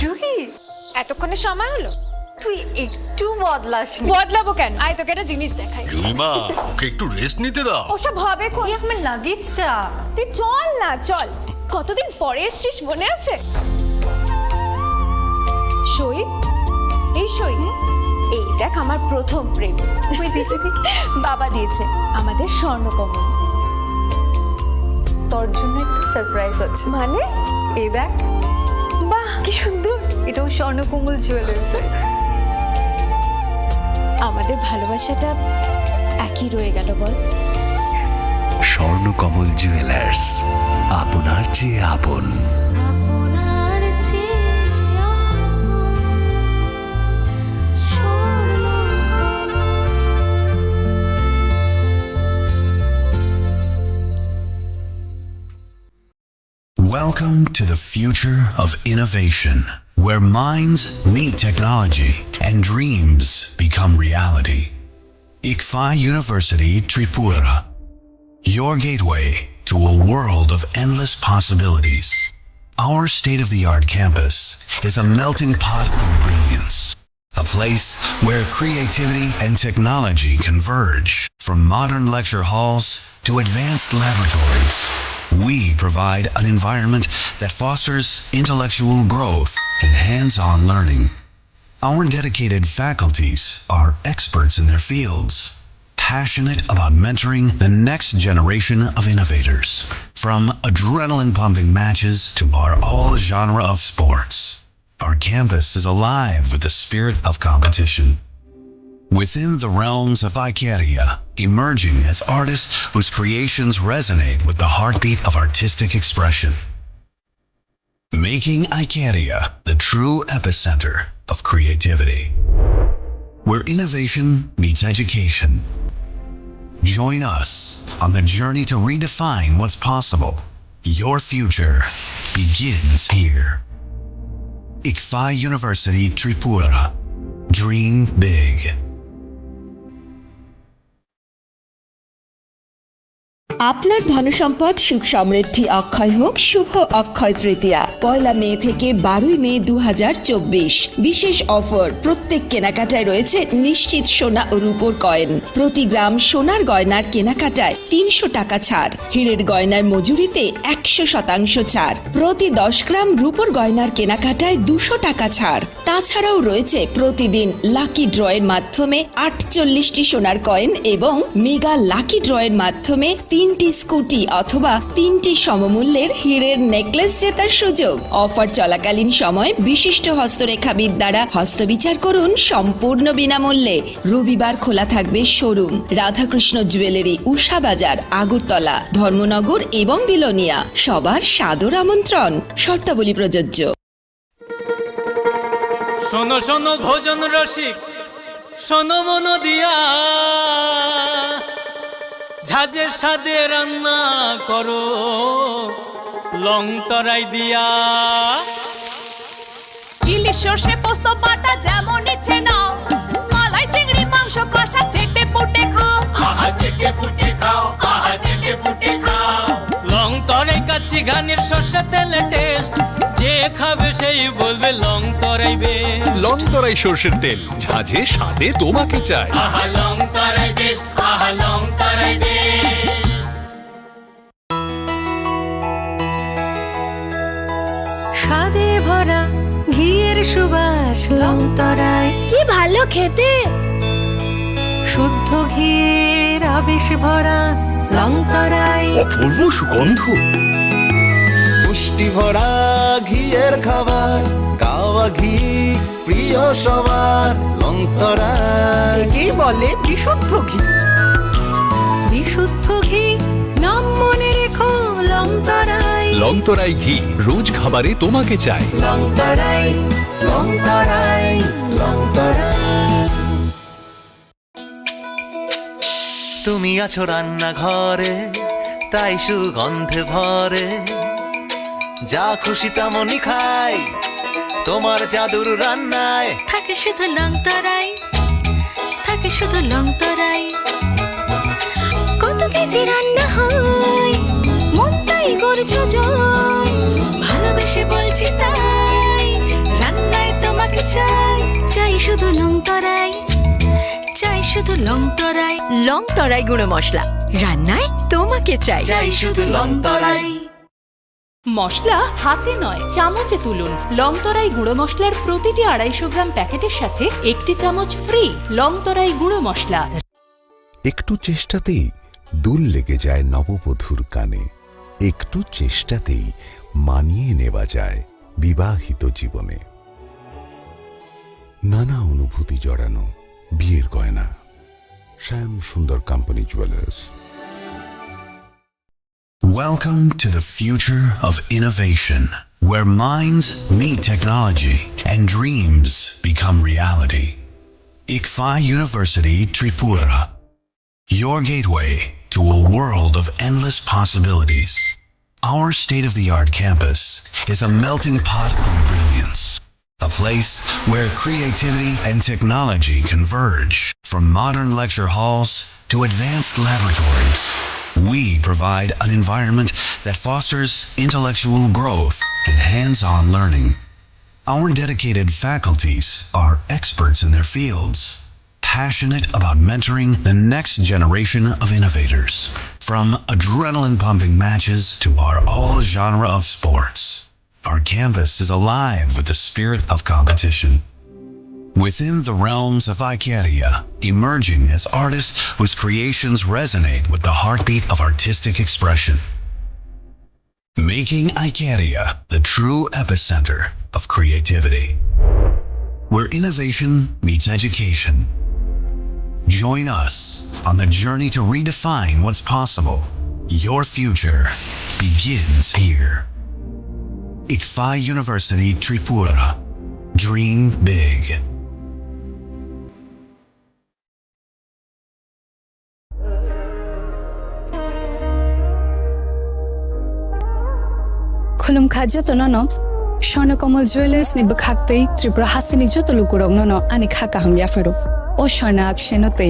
জুহি, এতক্ষণে সময় হলো? তুই একটু বদলাসনি। বদলাবো কেন? আয় তোকে একটা জিনিস দেখাই। জুলিমা, ওকে একটু রেস্ট নিতে দাও। ওসব হবে কোন? এই আমার লাগেজটা। তুই চল না, চল। কতদিন পরে এসছিস, মনে আছে? সই, এই সই, এই দেখ আমার প্রথম প্রেম। ওই দেখে দেখে বাবা দিয়েছে আমাদের স্বর্ণকমল। তোর জন্য একটা সারপ্রাইজ আছে। মানে? এই দেখ, বাহ কি সুন্দর। এটাও স্বর্ণকমল জুয়েলার্সে। আমাদের ভালোবাসাটা একই রয়ে গেল বল। স্বর্ণকমল জুয়েলার্স, আপনার চেয়ে আপন। Welcome to the future of innovation, where minds meet technology and dreams become reality. ICFA University Tripura, your gateway to a world of endless possibilities. Our state-of-the-art campus is a melting pot of brilliance, a place where creativity and technology converge. From modern lecture halls to advanced laboratories, we provide an environment that fosters intellectual growth and hands-on learning. Our dedicated faculties are experts in their fields, passionate about mentoring the next generation of innovators. From adrenaline-pumping matches to our all-genre of sports, our campus is alive with the spirit of competition. Within the realms of Icaria, emerging as artists whose creations resonate with the heartbeat of artistic expression. Making Icaria the true epicenter of creativity, where innovation meets education. Join us on the journey to redefine what's possible. Your future begins here. ICFA University Tripura. Dream big. আপনার ধনসম্পদ সুখ সমৃদ্ধি অক্ষয় হোক শুভ অক্ষয় তৃতীয়া 1 মে থেকে 12 মে 2024। বিশেষ offer, প্রত্যেক কেনাকাটায় রয়েছে নিশ্চিত সোনা ও রূপোর কয়েন। প্রতি গ্রাম সোনার গয়নার কেনাকাটায় 300 টাকা ছাড়। হীরের গয়নার মজুরিতে 100% ছাড়। প্রতি 10 গ্রাম রূপোর গয়নার কেনাকাটায় 200 টাকা ছাড়। তাছাড়াও রয়েছে প্রতিদিন লাকি ড্রয়ের মাধ্যমে 48টি সোনার কয়েন এবং মেগা লাকি ড্রয়ের মাধ্যমে 3টি স্কুটি অথবা 3টি সমমূল্যের হীরের নেকলেস জেতার সুযোগ। অফার চলাকালীন সময় বিশিষ্ট হস্তরেখাবিদ দ্বারা হস্তবিচার করুন সম্পূর্ণ বিনামূল্যে। রবিবার খোলা থাকবে শোরুম। রাধাকৃষ্ণ জুয়েলারি, উষা বাজার, আগরতলা, ধর্মনগর এবং বিলোনিয়া। সবার সাদর আমন্ত্রণ। শর্তাবলী প্রযোজ্য। শোনো শোনো ভোজন রসিক, শোনো মন দিয়া, ঝাঁঝের সাদে রান্না করো লং তরাই দিয়া। ইলিশ সর্ষে পোস্ত বাটা যেমন ইচ্ছে নাও, মালাই চিংড়ি মাংস কষা চেটে পুটে খাও। আহা চেটে পুটে খাও, আহা চেটে পুটে খাও। লং তরাই কাচ্চি ঘানির সর্ষে তেলে টেস্ট, যে খাবে সেই বলবে লং তরাই বেশ। লং তরাই সর্ষের তেল, ঝাঁঝে স্বাদে তোমাকে চাই। আহা লং তরাই বেশ, আহা লং তরাই বেশ। স্বাদে ভরা ঘিয়ের সুবাস লং তরাই, কি ভালো খেতে। শুদ্ধ ঘিয়ের আবেশ ভরা লং তরাই, অপূর্ব সুগন্ধ। পুষ্টি ভরা ঘিয়ের খাবার, গাওয়া ঘি প্রিয় সবার লং তরাই। একেই বলে বিশুদ্ধ ঘি। বিশুদ্ধ ঘি নাম মনে রেখো লং তরাই। লং তরাই ঘি রোজ খাবারে তোমাকে চাই। লং তরাই, লং তরাই, লং তরাই। তুমি আছো রান্নাঘরে, তাই সুগন্ধে ভরে, যা খুশি তেমনই খাই তোমার জাদুর রান্নায়। থাকে শুধু লং তরাই, থাকে শুধু লং তরাই। কত কেজি রান্না হয়, মন তাই করছো জয়, ভালোবেসে বলছি তাই রান্না শুধু লং তরাই, চাই শুধু লং তরাই, লং তরাই গুঁড়ো মশলা, রান্নায় তোমাকে চাই। চাই শুধু লং তরাই। মশলা হাতে নয় চামচে তুলুন। লংতরাই গুঁড়ো মশলার প্রতিটি 250 গ্রাম প্যাকেটের সাথে 1টি চামচ ফ্রি। লংতরাই গুঁড়ো মশলা। একটু চেষ্টাতেই দুল লেগে যায় নববধূর কানে, একটু চেষ্টাতেই মানিয়ে নেওয়া যায় বিবাহিত জীবনে। নানা অনুভূতি জড়ানো বিয়ের গয়না, শ্যাম সুন্দর company jewellers. Welcome to the future of innovation, where minds meet technology and dreams become reality. ICFI University Tripura, your gateway to a world of endless possibilities. Our state-of-the-art campus is a melting pot of brilliance, a place where creativity and technology converge. From modern lecture halls to advanced laboratories, we provide an environment that fosters intellectual growth and hands-on learning. Our dedicated faculties are experts in their fields, passionate about mentoring the next generation of innovators. From adrenaline-pumping matches to our all-genre of sports, our campus is alive with the spirit of competition. Within the realms of Ikeria, emerging as artists whose creations resonate with the heartbeat of artistic expression. Making Ikeria the true epicenter of creativity, where innovation meets education. Join us on the journey to redefine what's possible. Your future begins here. ICFI University Tripura. Dream big. Khulum khaja to no Shornakomal Jewelers ni bakhakte Tripura hasini jotolu kurong no ani khaka ham yafaro o shorna akshenote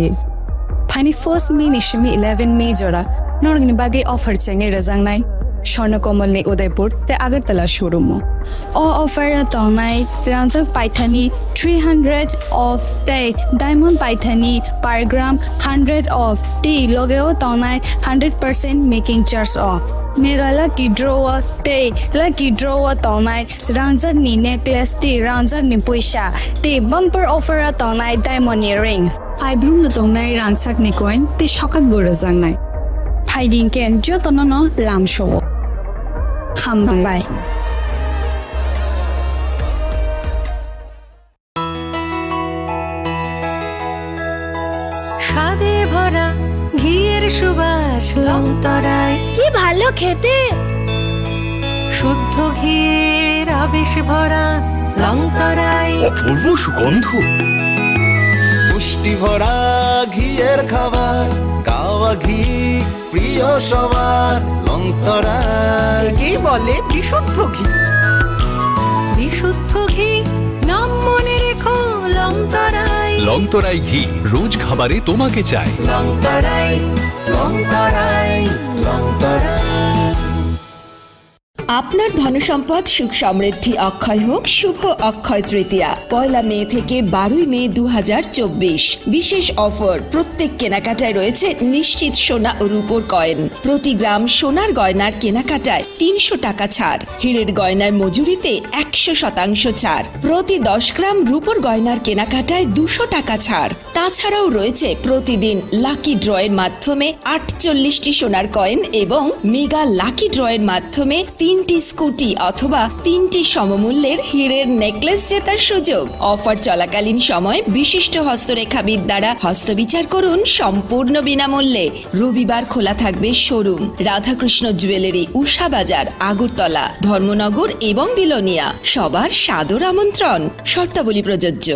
Pani first May ni shimi 11 May jora norgni bagi offer chenge razang nai Shornakomal ni Udaipur te Agartala showroom o offer tonai Firanza Paithani 300 of date diamond Paithani per gram 100 of tea logeo tonai 100% making charge off Mega lucky drawer day, lucky drawer tonai, Ranza ni necklace day, Ranza ni puisha, day bumper offer a tonai diamond earring. I bloom the tonai ransak ni coin, the shocked burazang night. Hiding can jotono lamb show. Hambai. স্বাদে ভরা ঘিয়ের সুবাস long তরাই, কি ভালো খেতে। শুদ্ধ ঘিয়ের আবেশ ভরা লং তরাই, অপূর্ব সুগন্ধ। পুষ্টি ভরা ঘিয়ের খাবার, গাওয়া ঘি প্রিয় সবার, লং তরাই। কি বলে বিশুদ্ধ ঘি? বিশুদ্ধ ঘি নাম মনে রেখো লং তরাই, লংতরাই ঘি রোজ খাবারে তোমাকে চাই। লং তরাই, লং তরাই, লং তরাই। আপনার ধনসম্পদ সুখ সমৃদ্ধি অক্ষয় হোক শুভ অক্ষয় তৃতীয়া 1 মে থেকে 12 মে 2024। বিশেষ অফার, প্রত্যেক কেনাকাটায় রয়েছে নিশ্চিত সোনা ও রূপোর কয়েন। প্রতি গ্রাম সোনার গয়নার কেনাকাটায় 300 টাকা ছাড়, হীরের গয়নার মজুরিতে 100% ছাড়, প্রতি 10 গ্রাম রূপোর গয়নার কেনাকাটায় 200 টাকা ছাড়। তাছাড়াও রয়েছে প্রতিদিন লাকি ড্রয়ের মাধ্যমে 48টি সোনার কয়েন এবং মেগা লাকি ড্রয়ের মাধ্যমে 3টি স্কুটি অথবা 3টি সমমূল্যের হীরের নেকলেস জেতার সুযোগ। অফার চলাকালীন সময় বিশিষ্ট হস্তরেখাবিদ দ্বারা হস্তবিচার করুন সম্পূর্ণ বিনামূল্যে। রবিবার খোলা থাকবে শোরুম রাধাকৃষ্ণ জুয়েলারি, উষা বাজার, আগরতলা, ধর্মনগর এবং বিলোনিয়া। সবার সাদর আমন্ত্রণ, শর্তাবলী প্রযোজ্য।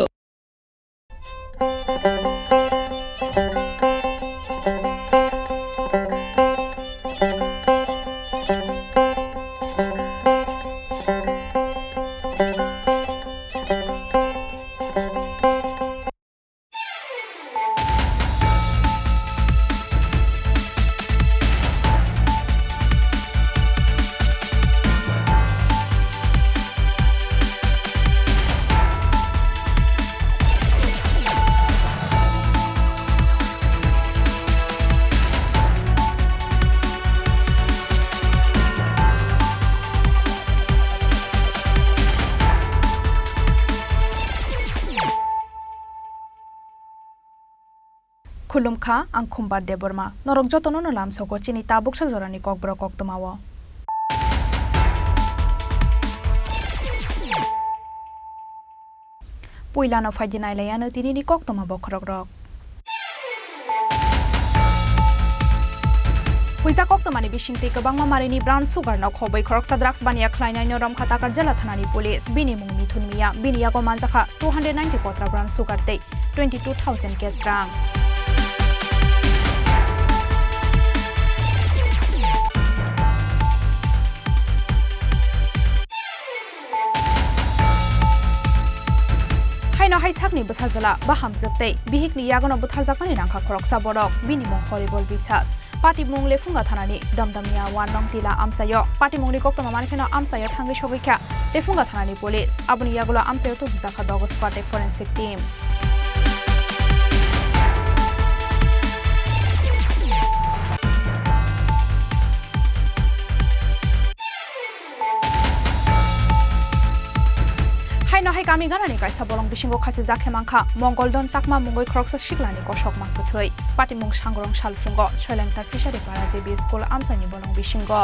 खुलुमखा आं खुम्बार देबरमा नरक जतन लाम सको चिनी ताबुक जरानि ककब्र कक्तमाव पुइलानो फाइदिनायलायानो दिनैनि कक्तमा बखरक रक हुइजा कक्तमानि बिसिंति गोबां मारिनि ब्राउन सुगार न खबै खरकसा ड्राग्स बानिया ख्लायनाय नरम खाताकार जिल्ला थानानि पुलिस बिनि मुं मिथुन मिया बिनियागो मानजाखा 290 कत्रा ब्राउन सुगार तै 22,000 केस रां हाइना हाइसाकनि बसाजला बाहाम जोबतै बिहिकनि यागनो बुथारजाकनि रांखा खरकसा बरक बिनि मुं हरिबल बिसास पार्टी मुं लेफुंगा थानानि दमदमिया वानं तिला आमसायो पार्टी मुंनि कक्तमा मानिफेनो आमसायो थांगै सगैख्या लेफुंगा थानानि पुलिस आबुनि यागलो आमसायो तो बुजाखा दगस पार्टी फोरेंसिक टीम हाइ गामि गानानि कायसा बलं बिसिंगो खासे जाखे मांखा मंगलदन चाकमा मुंगै खरकसा सिगलानि कशक मांखथै पार्टी मुं सांग्रं सालफुंगो शैलेंता फिशारि पारा जेबि स्कुल आमसानि बलं बिसिंगो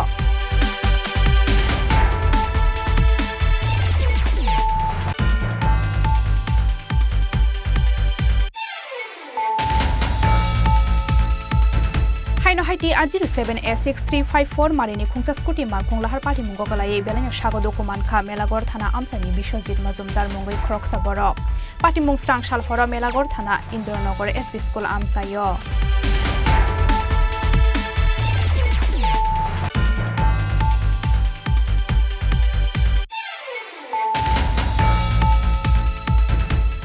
हाइनो हाइटी R07A6354 मारिनि खुंसा स्कुटी मारफुं लाहार पार्टी मुंगो गलायै बेलानो सागो डकुमेन्ट खा मेलागड़ थाना आमसानि बिश्वजित मजुमदार मुंगै खरकसा बरक पार्टी मुं स्रां सालहर मेलागड़ थाना इन्द्रनगर एसबी स्कुल आमसायो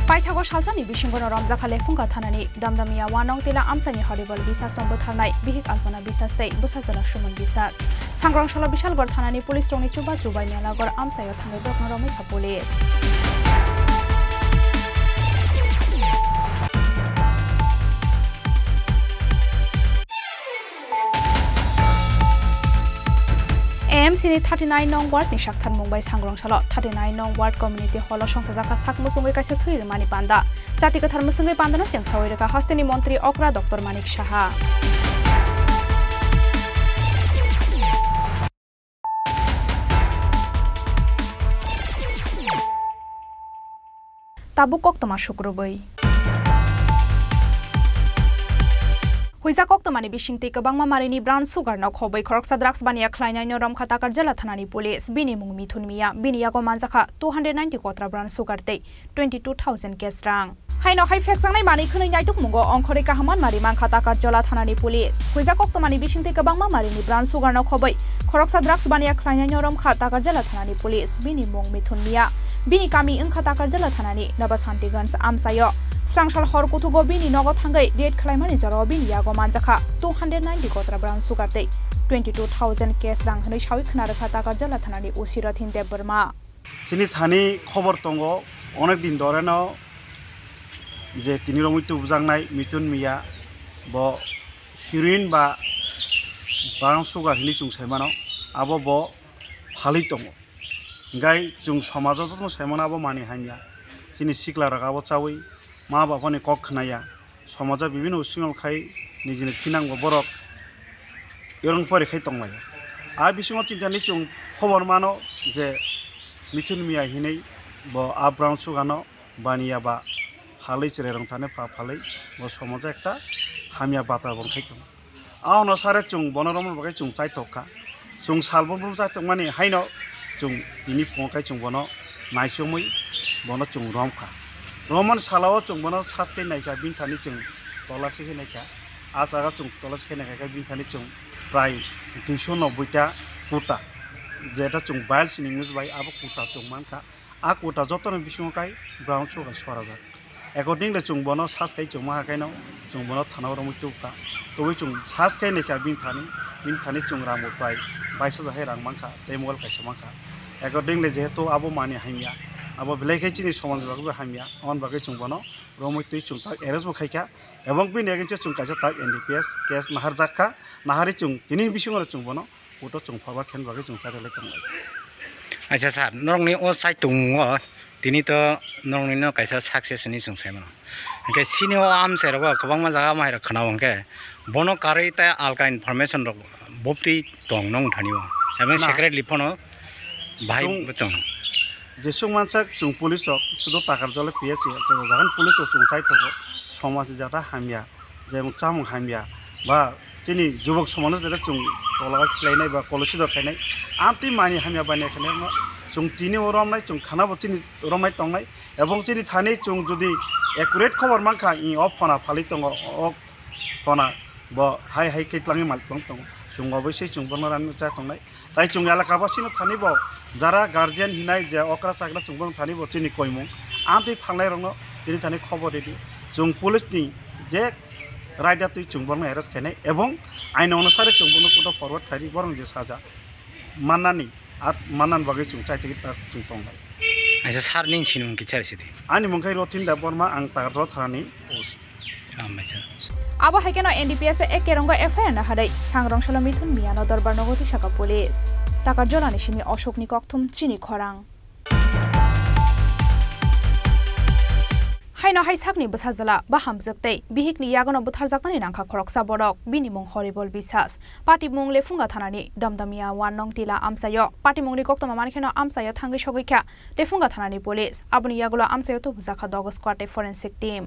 पाइथागो सालजानि बिसिंगनो रमजाखाले फुंगा थानानि दमदमिया वानं तिला आमसानि हरिबल बिसास बुथारनाय बिहिक आल्पना बिसास तै बुसाजला सुमन बिसास सांग्रांशाला बिशालगड़ थानानि पुलिस रंनि चुबा जुबाय मेलागड़ आमसायो थांगै दकन रमैखा पुलिस एएमसीनि 39 नं वार्डनि साक्थार मुंबाइ सांग्रांशाला 39 नं वार्ड कम्युनिटी हल संसाजाखा साकमुसुंगै काइसे थैर मानि पान्दा जाति कथार मुसुंगै पान्दानो सेंसावैरका हस्तेनि मन्त्री अक्रा डक्टर मानिक साहा ताबुक कक्तमा शुक्रबै हुइजा कक्तमानि बिसिंति गोबां मारिनि ब्राउन सुगार न खबै खरकसा ड्राग्स बानिया ख्लायनाय नरम खाताकार जिल्ला थानानि पुलिस बिनि मुं मिथुन मिया बिनियागो मानजाखा 290 कत्रा ब्राउन सुगार तै 22,000 केस रां हाइनो हाइ फेक्सांनाय मानि खनै नायतुक मुंगो अंखरै काहमान मारि मान खाताकार जिल्ला थानानि पुलिस हुइजा कक्तमानि बिसिंति गोबां मारिनि ब्राउन सुगार न खबै खरकसा ड्राग्स बानिया ख्लायनाय नरम खाताकार जिल्ला थानानि पुलिस बिनि मुं मिथुन मिया बिनि कामि ओं खाताकार जिल्ला थानानि नबासान्तिगन्ज आमसायो स्रांसाल हर कुथुगो बिनि नगो थांगै रेड खालायमानि जरो बिनि यागो मानजाखा 290 कत्रा ब्राउन सुगार तै 22,000 केस रां हनै सावि खनार खाताकार जिल्ला थानानि उसिरथिन देब बर्मा सिनि थानि खबर दंगो अनेक दिन दरेनो जे तिनि रमितु बुजांनाय मिथुन मिया ब हिरोइन बा ब्राउन सुगार हिनि जुं सायमानो आबो ब फालि दंगो गाय जुं समाजाव तो सायमानाबो मानि हामिया सिनि सिक्ला रागाबो चावै मा बापानि कक खनाया समाजा बिभिन्न उसिङाव खाय निजिनि थिनांगो बरक एरं परिखाय दंलाय आ बिसिङाव चिन्तानि जुं खबर मानो जे मिथुन मिया हिनै ब आ ब्राउन सुगानो बानिया बा फालै चिरेरं थाने फालै ब समाजा एकटा हामिया बाता बंखाय दं आ अनुसारे जुं बनरम बगाय जुं चाइतका जुं सालबम चाइतक माने हाइनो जुं दिनि फंखाय जुं बनो नायसमै बनो जुं रमखा रमन सालाव जुं बनो सासके नायका बिनथानि जुं तलासे नायका आ जागा जुं तलासे नायका बिनथानि जुं प्राय 290 टा कोटा जेटा जुं बाइल सिनिंगस बाय आबो कोटा जुं मानका आ कोटा जतन बिसिङावखाय ब्राउन सुगार सराजा एकर्डिंगली जुं बनो सासके जुं माहाखायनो जुं बनो थानाव रमितुका तबै जुं सासके नायका बिनथानि जुं रामो प्राय 22,000 रां मानका ते मबाइल कायसे मानका एकर्डिंगली जेहेतु आबो मानि हामिया आबो बेलायखाय चिनि समाज बागबो हामिया अन बागै जुं बनो रमितु जुं ता एरेस बखायका एवं बिनि एगेन्स्ट जुं कायसे ता एनडीपीएस केस नाहार जाखा नाहारि जुं दिनि बिसिङाव जुं बनो फोटो जुं फाबा खेन बागै जुं चारेले दंलाय अच्छा सर नरंनि ओ साइट दङ दिनै तो नरंनि कायसा सक्सेसनि जुं सायमानो Oke, sini ho am saya rok kabang ma jaga mai rok khana wongke. Bono karai ta alka information rok bopti tong nong thani wo. Emang secret lipono bahai betong. যেসব মানুষ চুং police শুধু টাকার জলে পেয়েছে যখন পুলিশ চুং চাই থাকো সমাজে যারা হামিয়া যেমন চামুং হামিয়া বা যিনি যুবক সমাজ যেটা চুং তলাগা খেলাইনাই বা কলসি দরখাইনাই আমটি মানি হামিয়া বানিয়ে খেলে চুং তিনি ওরমনাই চুং খানাবো চিনি ওরমাই টংনাই এবং চিনি থানি চুং যদি একুরেট খবর মানখা ই অ ফনা ফালি দङ অ ফনা ব হাই হাই কেটলাङै মালিक दङ চুং অবশ্যই চুং বনরানি চা টংনাই তাই চুং এলাকাবাসীনো থানি ব যারা গার্জিয়ান হিনাই যে অকরা চাকরা চুংবং থানি ব চিনি কইমুং আমটি ফাংনাই রङ চিনি থানি খবর দিদি চুং পুলিশনি যে রাইডা তুই চুংবং এরেস্ট খাইনাই এবং আইন অনুসারে চুংবং কোটো ফরওয়ার্ড খাইরি বরং যে সাজা মাননানি আর মাননান বাগै চুং চাইতে চুং টংনাই Aisa sarning sinung kichar sidi. Ani mungkai rotin da borma ang tagarjot harani os. Amaisa. Abo haikeno NDPS e kerongo FIR na hadai sangrong salo mithun miano darbar nogoti saka police. Takar jolani simi Ashok ni kokthum chini khorang. Haino haisakni basajala bahamjaktei bihikni yagono butharjaknani nangkha khoroksa borok binimung horrible bisas party mung lefunga thanani damdamia wanong tila amsayo party mungni koktoma mankheno amsayo thangai sogikha lefunga thanani police abuni yagulo amsayo to buzakha dog squad forensic team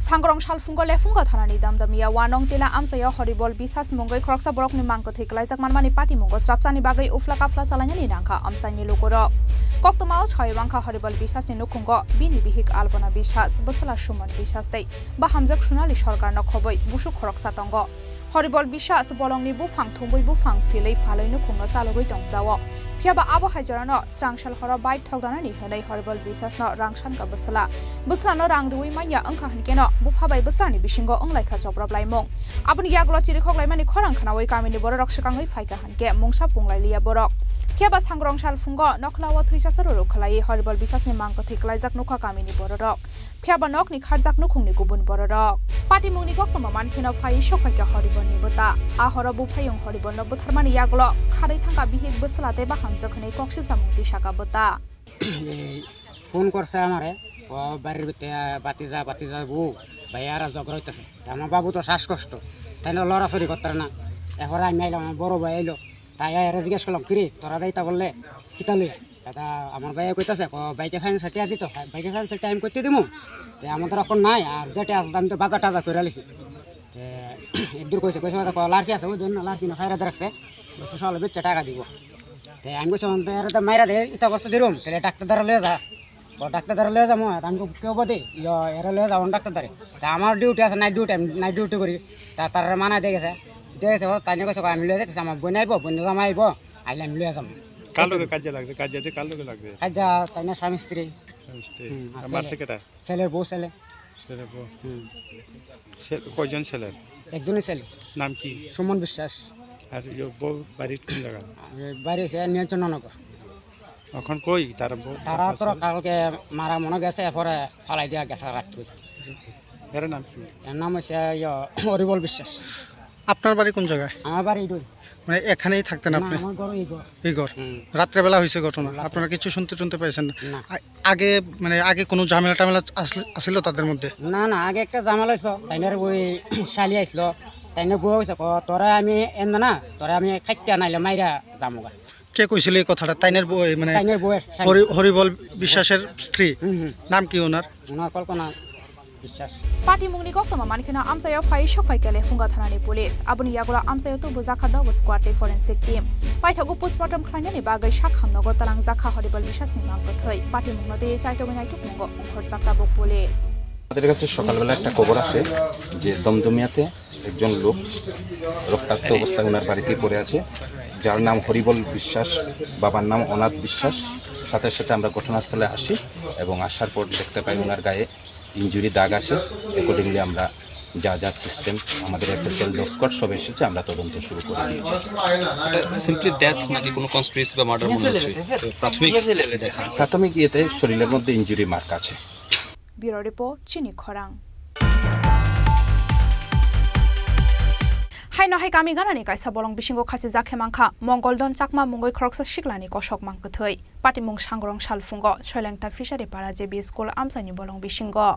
Sangrong Shalfungo Lefunga Thanani Damdamia Wanong Tila Amsayo Horrible Bisas Mungai Kroksa Borokni Mangko Thiklaijak Manmani Party Mungo Strapchani Bagai Ufla Kafla Salanyani Nangka Amsani Lukoro Koktomao Chhoibangkha Horrible Bisas ni Nukhungo Bini Bihik Albana Bisas Basala Shuman Bisas Tei Bahamjak Shunali Sorkar no Khoboi Busuk Khoroksa Tongo Horrible Bisas Bolongni Bufang Thumbai Bufang Filei Faloi Nukhungno Salogoi Tongjawo Phiaba Abo Haijarano Strangshal Hora Bike Thogdanani Honai Horrible Bisas no Rangshanka Basala Busrano Rangdui Maya Angkha Hinkeno Buphabai Busrani Bishingo Onglaikha Jobrab Laimong Abuni Yaglo Chirikhok Laimani Khorang Khanawai Kamini Borok Shikangai Faika Hanke Mungsa Punglai Lia Borok Phiaba Sangrong Shalfungo Noklawa Thuisa Sororo Khalai Horrible Bisas ni Mangko Thiklaijak Nukha Kamini Borok Phiaba Nokni Kharjak Nukhungni Gubun Borok Party Mungni Koktoma Mankhino Phai Shokhaika Horrible ni Bota Ahora Buphayong Horrible no Butharmani Yaglo Kharai Thangka Bihik Buslate Bahamjak Khane Kokshi Samungti Shaka Bota phone করছে আমারে ও বাড়ির ভিতরে বাতিজা বউ ভাইয়ারা ঝগড়া হইতেছে আমার বাবু তো শ্বাসকষ্ট তাই না লড়াচড়ি করতে না এখন আমি আইলাম আমার বড় ভাই আইলো তাই এরা জিজ্ঞেস করলাম কিরে তোরা দায়িত্ব বললে কিতা লই দাদা আমার ভাইয়া কইতেছে বাইকে ফাইন্যান্স টিয়া দিত বাইকে ফাইন্যান্সের টাইম করতে দিমু তো আমাদের এখন নাই আর যেটা আসলে আমি তো বাজার টাজার করে আলিছি তো এদূর কইছে লাড়কি আছে ওই জন্য লাড়কি না খাইরা রাখছে বলছে সকালে বেচে টাকা দিব তো আমি কইছিলাম তো এরা তো মাইরা দে ইতা বস্তু দিলাম তাহলে ডাক্তার দ্বারা লয়ে যা ডাক্তার দ্বারা লয়ে যাবো আমি কেউ বদে এরা লয়ে যাবো ডাক্তার দ্বারে তা আমার ডিউটি আছে নাইট ডিউটি করি তার মানায় দেখেছে তাই নিয়ে কইছে আমি লয়ে যাচ্ছি আমার বোন আইব বোন জামা আইব আইলে আমি লয়ে যাবো কার লগে কাজে লাগছে কাজে আছে কার লগে লাগবে কাজা তাই না স্বামী স্ত্রী আমার সেকেটা ছেলের বউ ছেলে বউ কয়জন ছেলে একজনই ছেলে নাম কি সুমন বিশ্বাস আর বউ বাড়ির কোন জায়গা বাড়ি সে নিয়ন্ত্রণনগর এখন কই তারা তো কালকে মারা মনে গেছে এরপরে ফালাই দিয়া গেছে রাখতে এর নাম কি এর নাম হচ্ছে হরিবল বিশ্বাস আপনার বাড়ি কোন জায়গায় আমার বাড়ি ইডুই মানে এখানেই থাকতেন আপনি আমার ঘর এই ঘর রাত্রেবেলা হয়েছে ঘটনা আপনারা কিছু শুনতে পাইছেন না আগে কোনো ঝামেলা টামেলা আসছিল তাদের মধ্যে না আগে একটা ঝামেলা হয়েছিল তাইনের ওই শালি আসলো তাইনের বউ হয়েছে তোরা আমি এন না তোরা আমি খাইতে নাইলে মাইরা যামগা কে কইছিল এই কথাটা তাইনের বউ মানে তাইনের বউ হরিবল বিশ্বাসের স্ত্রী নাম কি ওনার কল্পনা বিশ্বাস Party Mungni Koktoma Mankhino Amsayo Phai Shokhaika Lefunga Thanani Police Abuni Yagula Amsayo to Buzakha Dog Squad forensic team Paithagu postmortem khlainani bagai shakhamnogo talang zakha horrible bisas ni mangko thoi Party Mungno de chaitogina tukungo khorjakta bok police আমাদের কাছে সকালবেলা একটা খবর আসে যে দমদমিয়াতে একজন লোক রক্তাক্ত অবস্থায় ওনার বাড়িতে পড়ে আছে যার নাম হরিবল বিশ্বাস বাবার নাম অনাথ বিশ্বাস সাথে সাথে আমরা ঘটনাস্থলে আসি এবং আসার পর দেখতে পাই ওনার গায়ে ইনজুরি দাগ আছে অ্যাকর্ডিংলি আমরা যা যা সিস্টেম আমাদের FSL ডগ স্কোয়াড সব এসেছে, আমরা তদন্ত শুরু করে দিয়েছি। সিম্পলি ডেথ নাকি কোনো কনস্পিরেসি বা মার্ডার মনে হচ্ছে? প্রাথমিক ইয়েতে শরীরের মধ্যে ইনজুরি মার্ক আছে। ব্যুরো রিপোর্ট চিনি খরাং। হাই নহাই কামি গানানি কাইসা বলং बिसिंगो खासि जाखे मांखा मंगलदन चाकमा मुंगै खरकसा सिखलानि कषक मांखथै पाटिमुं सांग्रं सालफुंगो सयलेंता फिसारि पारा जेबि स्कुल आमसानि बलং बिसिंगो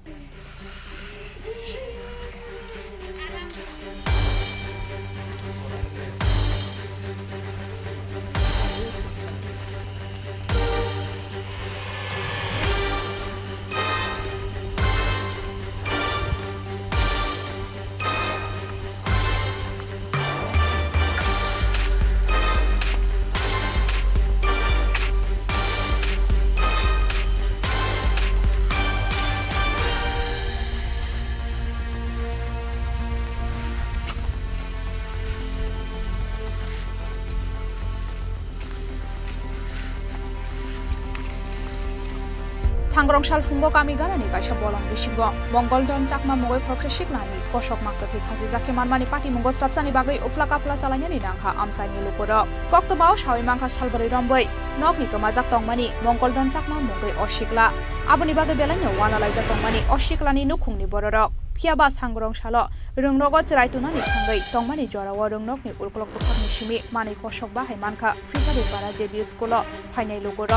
सांग्रं सालफुंगो कामी गानानि काइसा बलং बिसिंगो मंगलदन चाकमा मुंगै खरकसा सिखलानि कषक मांखथै खासि जाखे मानमानि पाटिमुंगो स्रापसानि बागै उफ्ला काफ्ला सालायनानि नांखा आमसानि लुकुर कक्तबाव सावै मांखा सालबरै रंबै नकनि कमाजाक तंमानि मंगलदन चाकमा मुंगै असिकला आबुनि बागै बेलायनो वालालायजा तंमानि असिकलानि नुखुंनि बररक फियाबा सांग्रं सालो रोंनगो चिरायतुनानि थांगै तंमानि जराव रोंनगनि उलकलक बुखारनि सिमि मानि कषक बाहाय मानखा फिसारि पारा जेबि स्कुल फाइनाय लुकुर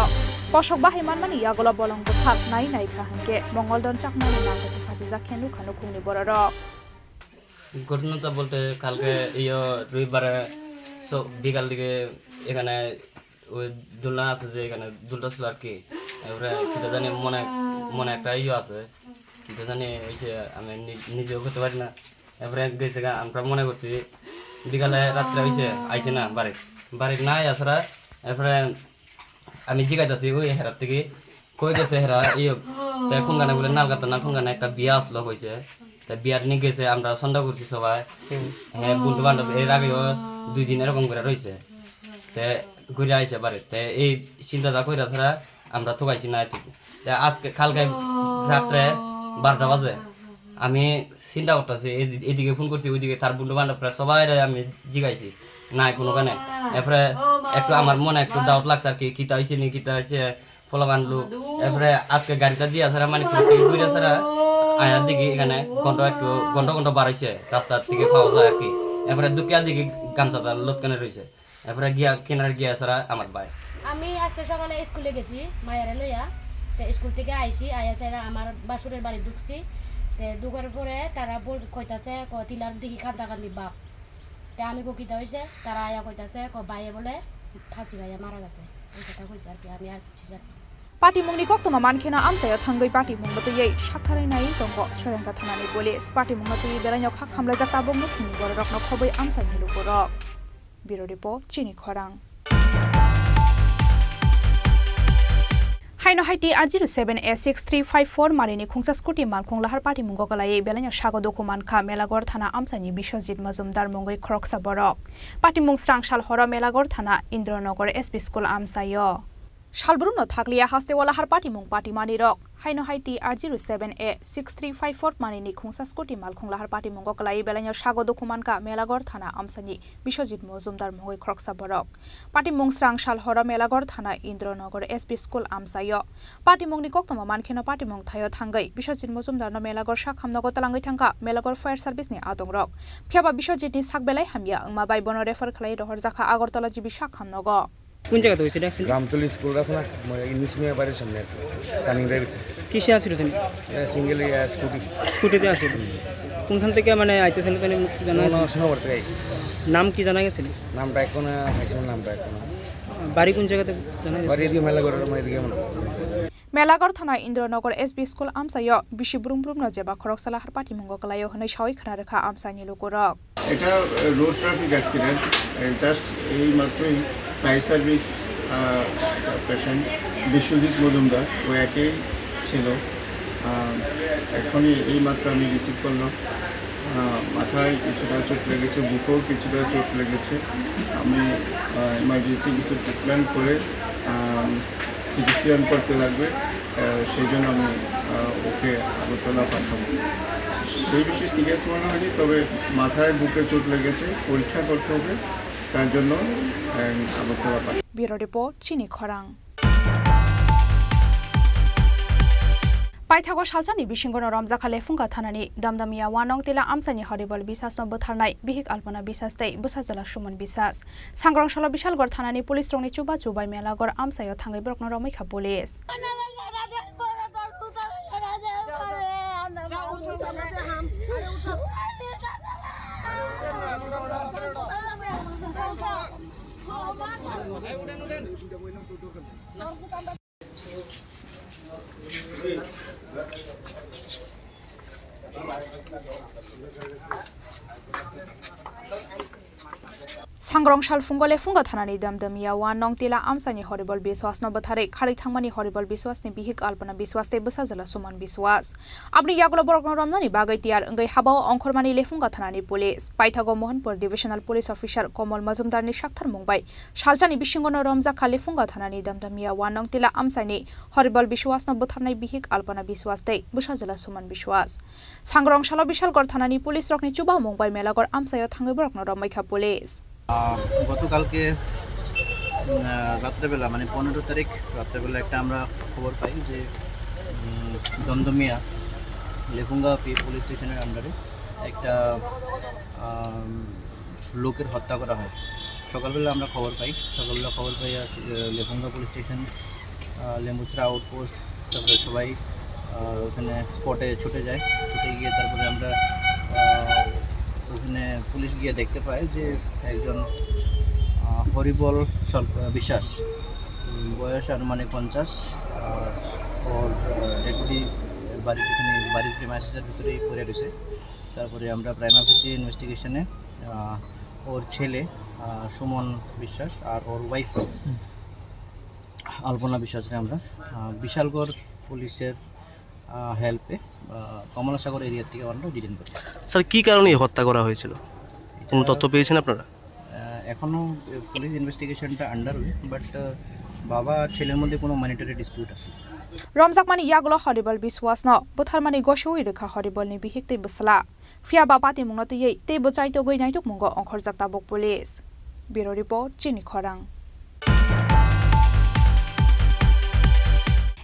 कषक बाहाय मानमानि यागल बलং बुखार नाय नाय खाहंके मंगलदन चाकमानि नांगै खासि जाखे नुखानु खुंनि बररक ঘটনাটা বলতে কালকে রবিবারে বিকাল দিকে এখানে ওই দোলনা আছে যে এখানে দুলটা ছিল আর কি, এবারে কিটা জানি মনে একটা আছে কিটা জানি হয়েছে আমি নিজেও করতে পারি না। এবারে গেছে আমরা মনে করছি বিকালে রাত্রে হয়েছে আইছে না বাড়ি নাই আসরা। এরপরে আমি জিজ্ঞাসি ওই হেরার থেকে কই গেছে হেরা কোন গানে বলে নালগাতা না কোন গানে একটা বিয়া আসলো হয়েছে, তা বিয়ার নিয়ে গেছে আমরা সন্ধ্যা করছি সবাই। হ্যাঁ বন্ধু বান্ধব এর আগেও 2 দিন এরকম করে রয়েছে, তে ঘুরে আইসে বাড়িতে এই চিন্তাটা কইরা ছাড়া আমরা ঠকাইছি না। আজকে কালকে রাত্রে 12টা বাজে আমি চিন্তা করতেছি, এদিকে ফোন করছি ওইদিকে তার বন্ধু বান্ধবরা সবাই আমি জিগাইছি নাই কোনো গানে। এরপরে একটু আমার মনে একটু ডাউট লাগছে আর কি কিতা হয়েছে নি কিতা হয়েছে ফলা বানলু। এরপরে আজকে গাড়িটা দিয়া ছাড়া মানে ঘুরে ছাড়া আয়ার দিকে এখানে ঘন্টা বাড়াইছে রাস্তার দিকে পাওয়া যায় আর কি। এরপরে দুকিয়ার দিকে গামছাটা লটকানে রয়েছে। এরপরে কিনার গিয়া ছাড়া আমার ভাই। আমি আজকে সকালে স্কুলে গেছি মায়েরা লইয়া, তো স্কুল থেকে আইছি আয়া সারা আমার বাসুরের বাড়ি ঢুকছি। তো ঢুকার পরে তারা কইতাছে তিলার দিকে কান্দাকান্দি বাপ। তা আমি কিতা হয়েছে তারা আয়া কইতাছে বাইয়ে বলে ফাঁসি গাইয়া মারা গেছে, এই কথা কইছে আর কি। আমি আর কিছু জানি पाटिमुंनि कक्तमा मानखेना आमसाया थांगै पाटिमुंग बतयै साकथारै नायै दंग सरेंगा थानानि पुलिस पाटिमुंग बतयै बेलायनो खाक खामलाय जाक ताबुं मुखुनि बररकनो खबै आमसानि लुकुरक ब्युरो रिपोर्ट चिनि खरां हाइनो हाइटी R07A6354 मारिनि खुंसा स्कुटि मालखुं लाहार पाटिमुंग गलायै बेलायनो सागो दकुमान खा मेलागर थाना आमसानि बिश्वजित मजुमदार मुंगै खरकसा बरक पाटिमुंग स्रांसाल हर मेलागर थाना इन्द्रनगर एसपि स्कुल आमसायो शालब्रुनो थागलिया हास्तेवाला हार पाटिमुंग पाटिमानि रक हाइनो हाइटी R07A6354 मानिनि खुंसा स्कुटि मालखुं लाहार पाटिमुंग गलायै बेलायनो सागो दकुमानका मेलागर थाना आमसानि बिश्वजित मजुमदार मुंगै खरकसा बरक पाटिमुंग स्रांसाल हर मेलागर थाना इन्द्रनगर एसपि स्कुल आमसायो पाटिमुंगनि कक्तमा मानखेनो पाटिमुंग थायो थांगै बिश्वजित मजुमदारनो मेलागर साखामनगो तलांगै थांगा मेलागर फायार सार्भिसनि आदंरक फियाबा बिश्वजितनि साकबेलाय हामिया अंमा बायबनो रेफार खालाय रहर जाखा आगरतला जिबि साखामनगो কোন জায়গাতে হয়েছে অ্যাক্সিডেন্ট? রামতলি স্কুল আছে না ইংলিশ মিডিয়াম বাড়ির সামনে টার্নিং ড্রাইভ। কিসে আসছিল তুমি? সিঙ্গেল স্কুটিতে আসছিল। কোনখান থেকে মানে আইতেছেন তুমি জানা আছে? শোনাবার থেকে। নাম কি জানা গেছে? নামটা এখন হাইছেন নামটা এখন। বাড়ি কোন জায়গাতে জানা গেছে? বাড়ি এদিকে মেলাগড়ের এদিকে মনে मेलागर थाना इन्द्रनगर एसबी स्कुल आमसायो बिशि ब्रुमब्रुमनो जेबा खरकसाला हार पाटिमुंग गलायो हनै सावै खना रेखा आमसानि लुकुरक এটা রোড ট্রাফিক অ্যাক্সিডেন্ট জাস্ট এই মাত্রই fire service patient Biswajit Majumdar ও একই ছিল এখনই এই মাত্র আমি রিসিভ করলাম মাথায় কিছুটা চোট লেগেছে বুকেও কিছুটা চোট লেগেছে আমি এমার্জেন্সি কিছু ট্রিটমেন্ট করে চিকিৎসা করতে লাগবে সেই জন্য আমি ওকে আগরতলা পাঠাবো সেই বিষয়ে সিরিয়াস মনে হয়নি, তবে মাথায় বুকে চোট লেগেছে, পরীক্ষা করতে হবে, তার জন্য আগরতলা পাঠাবো। ব্যুরো রিপোর্ট চিনি খরাং। पाइथागो सालजानि बिसिंगनो रमजाखाले फुंगा थानानि दामदामिया वानंग तिला आमसानि हरिबल बिसासनो बोथारनाय बिहिक अल्पना बिसासते बोसाजला सुमन बिसास सांग्रां सल बिशालगढ़ थानानि पुलिस रंनि चुबा चुबाय मेलागढ़ आमसायो थांगै ब्रकनो रमैखा पुलिस सांग्रं साल फुंगले फुंगा थानानि दामदामिया वानंग तिला आमसानि हरिबल बिश्वासनो बोथारै खारै थांमानि हरिबल बिश्वासनि बिहिक अल्पना बिश्वासते बोसाजला सुमन बिश्वास अपनी यागलो बरकनो रमनानि बागै तियार अंगै हाबाव अंखरमानि लेफुंगा थानानि पुलिस पाइथागो Mohanpur divisional police officer Kamal मजुमदारनि साक्थार मुंबाय सालजानि बिसिंगनो रमजा खाले फुंगा थानानि दामदामिया वानंग तिला आमसानि हरिबल बिश्वासनो बोथारनाय बिहिक अल्पना बिश्वासते बोसाजला सुमन बिश्वास सांग्रं साल बिशालगढ़ थानानि पुलिस रकनि चुबा मुंबाय मेलागढ़ आमसायो थांगै बरकनो रमैखा पुलिस গতকালকে রাত্রেবেলা মানে 15 তারিখ রাত্রেবেলা একটা আমরা খবর পাই যে দমদমিয়া লেফুঙ্গা পুলিশ স্টেশনের আন্ডারে একটা লোকের হত্যা করা হয়। সকালবেলা আমরা খবর পাই, লেফুঙ্গা পুলিশ স্টেশন, লেম্বুচড়া আউটপোস্ট, তারপরে সবাই ওখানে স্পটে ছুটে যায়। ছুটে গিয়ে তারপরে আমরা ওখানে পুলিশ গিয়ে দেখতে পায় যে একজন হরিবল বিশ্বাস, বয়স আনুমানিক 50, ওর ডেপুটি বাড়ির প্রেমাইসেসের ভিতরেই পড়ে রয়েছে। তারপরে আমরা প্রাইমা ফেসি ইনভেস্টিগেশনে ওর ছেলে সুমন বিশ্বাস আর ওর ওয়াইফ আলপনা বিশ্বাসকে আমরা বিশালগড় পুলিশের হেল্পে কমলাসাগর এরিয়া থেকে আমরা ডিটেইন করি। স্যার কী কারণে হত্যা করা হয়েছিল, কোনো তথ্য পেয়েছেন আপনারা? এখনও পুলিশ ইনভেস্টিগেশনটা আন্ডারওয়ে, বাট বাবা ছেলের মধ্যে কোনো মনিটারি ডিসপিউট আছে। रमजाकमानि यागलो हरिबल बिश्वासनो बोथारमानि गसौइ रेखा हरिबलनि बिहिक तै बसला फियाबा पाति मुंगनो तै तै बचाइतो गइनाइतुक मुंगो अंखर जाक्ता बक पुलिस। ब्युरो रिपोर्ट चिनि खरां।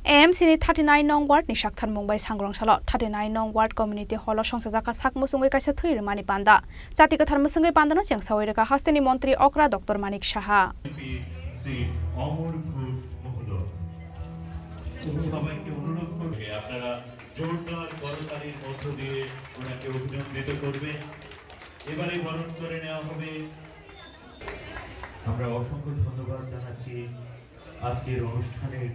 एएमसीनि 39 नं वार्डनि साक्थार मुंबाय सांग्रंसाल 39 नं वार्ड कम्युनिटी हल संसाजाका साकमुसुंगै काइसा थैर मानि पान्दा जाति कथार मुसुंगै पान्दानो जेंसावै रेखा हास्तेनि मन्त्री अक्रा डक्टर मानिक साहा সবাইকে অনুরোধ করবে আপনারা জোরদার করতালির মধ্য দিয়ে ওনাকে অভিনন্দিত করবেন। এবারে বরণ করে নেওয়া হবে। আমরা অসংখ্য ধন্যবাদ জানাচ্ছি আজকের অনুষ্ঠানের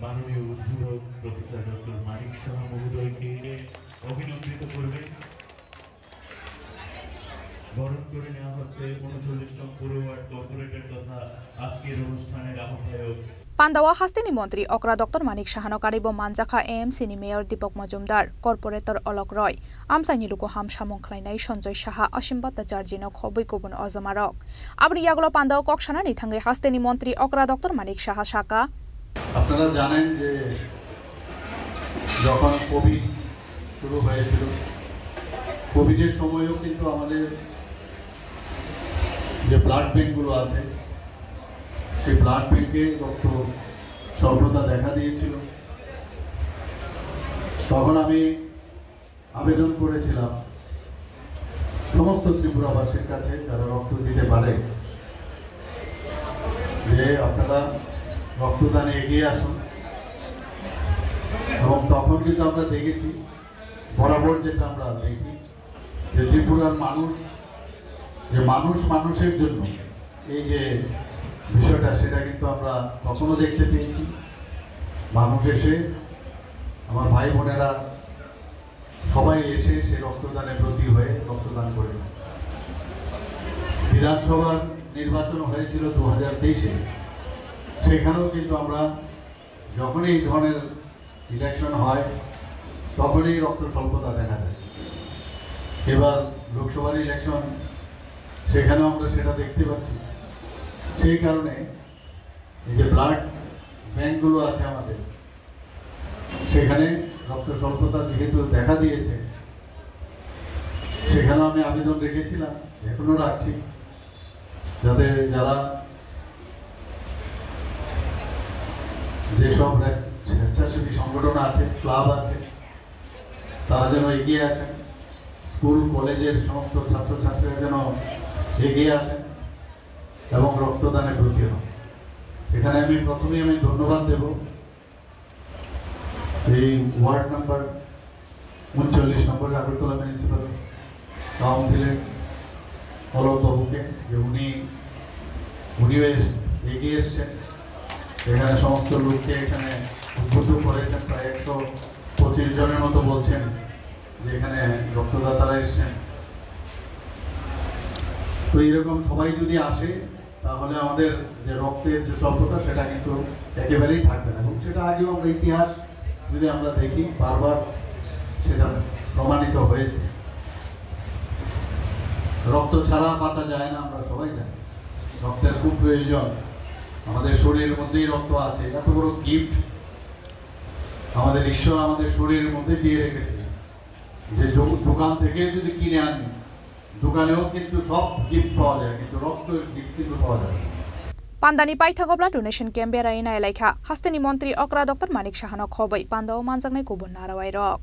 মাননীয় উদ্বোধক প্রফেসর ডক্টর মানিক সাহা মহোদয়কে অভিনন্দিত করবেন। বরণ করে নেওয়া হচ্ছে 39 নং পৌর ওয়ার্ড কর্পোরেটর তথা আজকের অনুষ্ঠানের আহ্বায়ক पान्दावा हास्तेनि मन्त्री अक्रा डक्टर मानिक साहानो कारिबो मानजाखा एएमसीनि मेयर दीपक मजुमदार कर्पोरेटर अलक रय आमसाइनि लुको हामसा मंख्लायनाय सञ्जय साहा असीम भट्टाचार्यनो खबै गुबुन अजमारक आबनि यागलो पान्दावा कक्सानानि थांगै हास्तेनि मन्त्री अक्रा डक्टर मानिक साहा साका আপনারা জানেন যে যখন কোভিড শুরু হয়েছিল, কোভিডের সময়ও কিন্তু আমাদের যে ব্লাড ব্যাঙ্কগুলো আছে সেই ব্লাড ব্যাঙ্কে রক্ত স্বল্পতা দেখা দিয়েছিল। তখন আমি আবেদন করেছিলাম সমস্ত ত্রিপুরাবাসীর কাছে যারা রক্ত দিতে পারে যে আপনারা রক্তদানে এগিয়ে আসুন। এবং তখন কিন্তু আমরা দেখেছি, বরাবর যেটা আমরা দেখি যে ত্রিপুরার মানুষ মানুষের জন্য এই যে বিষয়টা, সেটা কিন্তু আমরা কখনো দেখতে পেয়েছি। মানুষ এসে, আমার ভাই বোনেরা সবাই এসে সে রক্তদানে ব্রতী হয়ে রক্তদান করে। বিধানসভার নির্বাচন হয়েছিল 2023-এ, সেখানেও কিন্তু আমরা যখনই এই ধরনের ইলেকশন হয় তখনই রক্ত স্বল্পতা দেখা যায়। এবার লোকসভার ইলেকশন, সেখানেও আমরা সেটা দেখতে পাচ্ছি। সেই কারণে এই যে ব্লাড ব্যাঙ্কগুলো আছে আমাদের, সেখানে রক্ত স্বল্পতা যেহেতু দেখা দিয়েছে, সেখানে আমি আবেদন রেখেছিলাম, এখনো রাখছি, যাতে যারা যেসব স্বেচ্ছাসেবী সংগঠন আছে, ক্লাব আছে, তারা যেন এগিয়ে আসেন, স্কুল কলেজের সমস্ত ছাত্রছাত্রীরা যেন এগিয়ে আসেন এবং রক্তদানে ব্রতী হন। এখানে আমি প্রথমেই ধন্যবাদ দেব এই ওয়ার্ড নাম্বার 39 নম্বর আগরতলা মিউনিসিপ্যাল কাউন্সিলের অলতবুকে, যে উনিও এগিয়ে এসছেন, এখানে সমস্ত লোককে এখানে উদ্বুদ্ধ করেছেন। প্রায় 125 জনের মতো বলছেন যে এখানে রক্তদাতারা এসছেন। তো এইরকম সবাই যদি আসে তাহলে আমাদের যে রক্তের যে স্বল্পতা সেটা কিন্তু একেবারেই থাকবে না, এবং সেটা আগেও আমরা ইতিহাস যদি আমরা দেখি বারবার সেটা প্রমাণিত হয়েছে। রক্ত ছাড়া বাঁচা যায় না, আমরা সবাই জানি রক্তের খুব প্রয়োজন। আমাদের শরীরের মধ্যেই রক্ত আছে, এত বড় গিফট আমাদের ঈশ্বর আমাদের শরীরের মধ্যে দিয়ে রেখেছে, যে দোকান থেকে যদি কিনে আনি, দোকানেও কিন্তু সব গিফট পাওয়া যায়, কিন্তু রক্তের গিফট কিন্তু পাওয়া যায়। Pandani Paithagobla donation camp beraina elaikha hasteni montri okra Dr. Manik Shahano khobai pandao manjangnai kubun narawai rok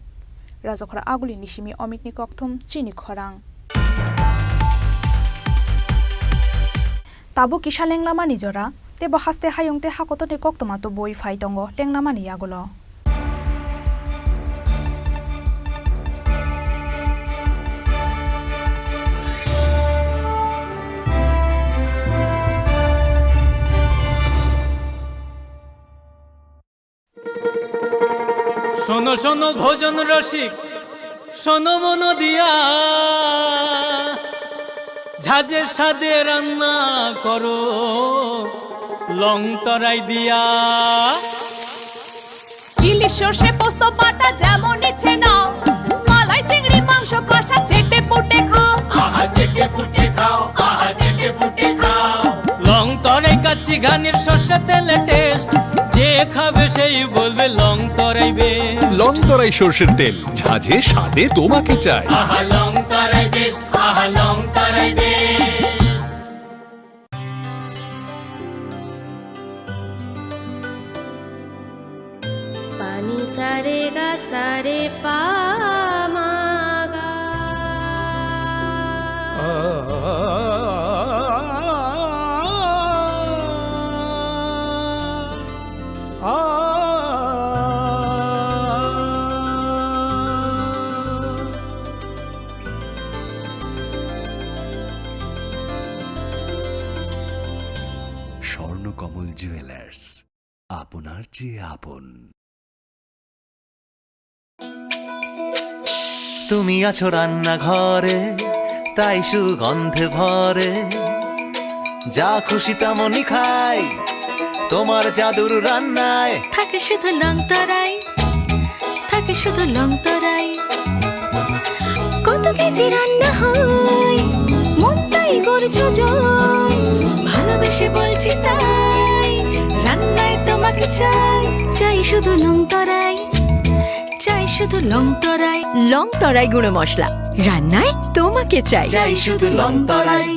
Rajokhra aguli nishimi omikni kokthum chini khorang Tabu kisha lenglama nijora tebo haste hayongte hakotote koktomato boi phai tongo lenglama ni yagulo শোনো শোনো ভোজন রসিক, শোনো মন দিয়া, ঝাঁঝের স্বাদে রান্না করো লং তরাই দিয়া। ইলিশ সর্ষে পোস্ত বাটা যেমন ইচ্ছে নাও, মালাই চিংড়ি মাংস কষা চেটে পুটে খাও, আহা চেটে পুটে খাও, আহা চেটে পুটে খাও। লং তরাই কাচ্চি ঘানির সর্ষে তেলে টেস্ট, যে খাবে সেই বলবে লং তরাই বেশ। লং তরাই সর্ষের তেল, ঝাঁঝে স্বাদে তোমাকে চাই। আহা লং তরাই বেশ, আহা লং তরাই বেশ। পানি সারে গা সারে পা মা গা স্বর্ণকমল জুয়েলার্স, আপনার চেয়ে আপন। তুমি আছো রান্নাঘরে, তাই সুগন্ধে ভরে, যা খুশি তেমনই খাই তোমার জাদুর রান্নায়। থাকে শুধু লং তরাই, থাকে শুধু লং তরাই, কত কেজি রান্না হয় মন তাই করছো জয়, ভালোবেসে বলছি তাই রান্নায় তোমাকে চাই, চাই শুধু লং তরাই, চাই শুধু লং তরাই, লং তরাই গুঁড়ো মশলা রান্নায় তোমাকে চাই, চাই শুধু long Terai.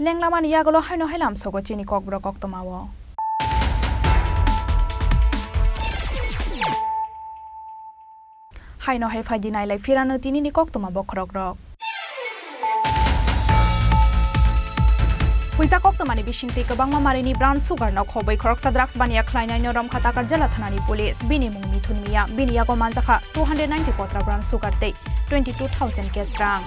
Lenglaman yagolo haino helam sogo chini kokbro koktomawo haino he phai dinai lai firano tini ni koktoma bokrok rok Huisa koktomani bishingti kabangma marini brown sugar no khobai khoroksa drugs bania khlainai no ramkhatakar jela thanani police bini mung mithun miya bini yago manjakha 290 kotra brown sugar te 22000 kes rang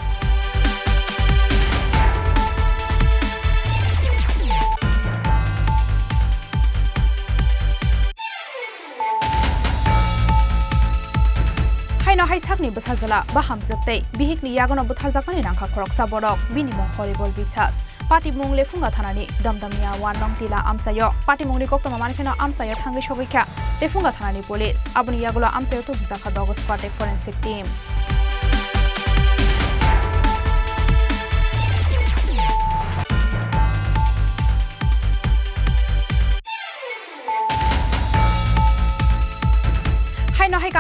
Haino hai sakni basajala baham jaktai bihikni yagono butharjakmani rangkha khoroksa borok bini mong horrible bisas party mong lefunga thanani damdamia wanong tila amsayo party mongni koktoma manifeno amsayo thangri sogikha lefunga thanani police abuni yagola amsayo to bujakha dog squad forensic team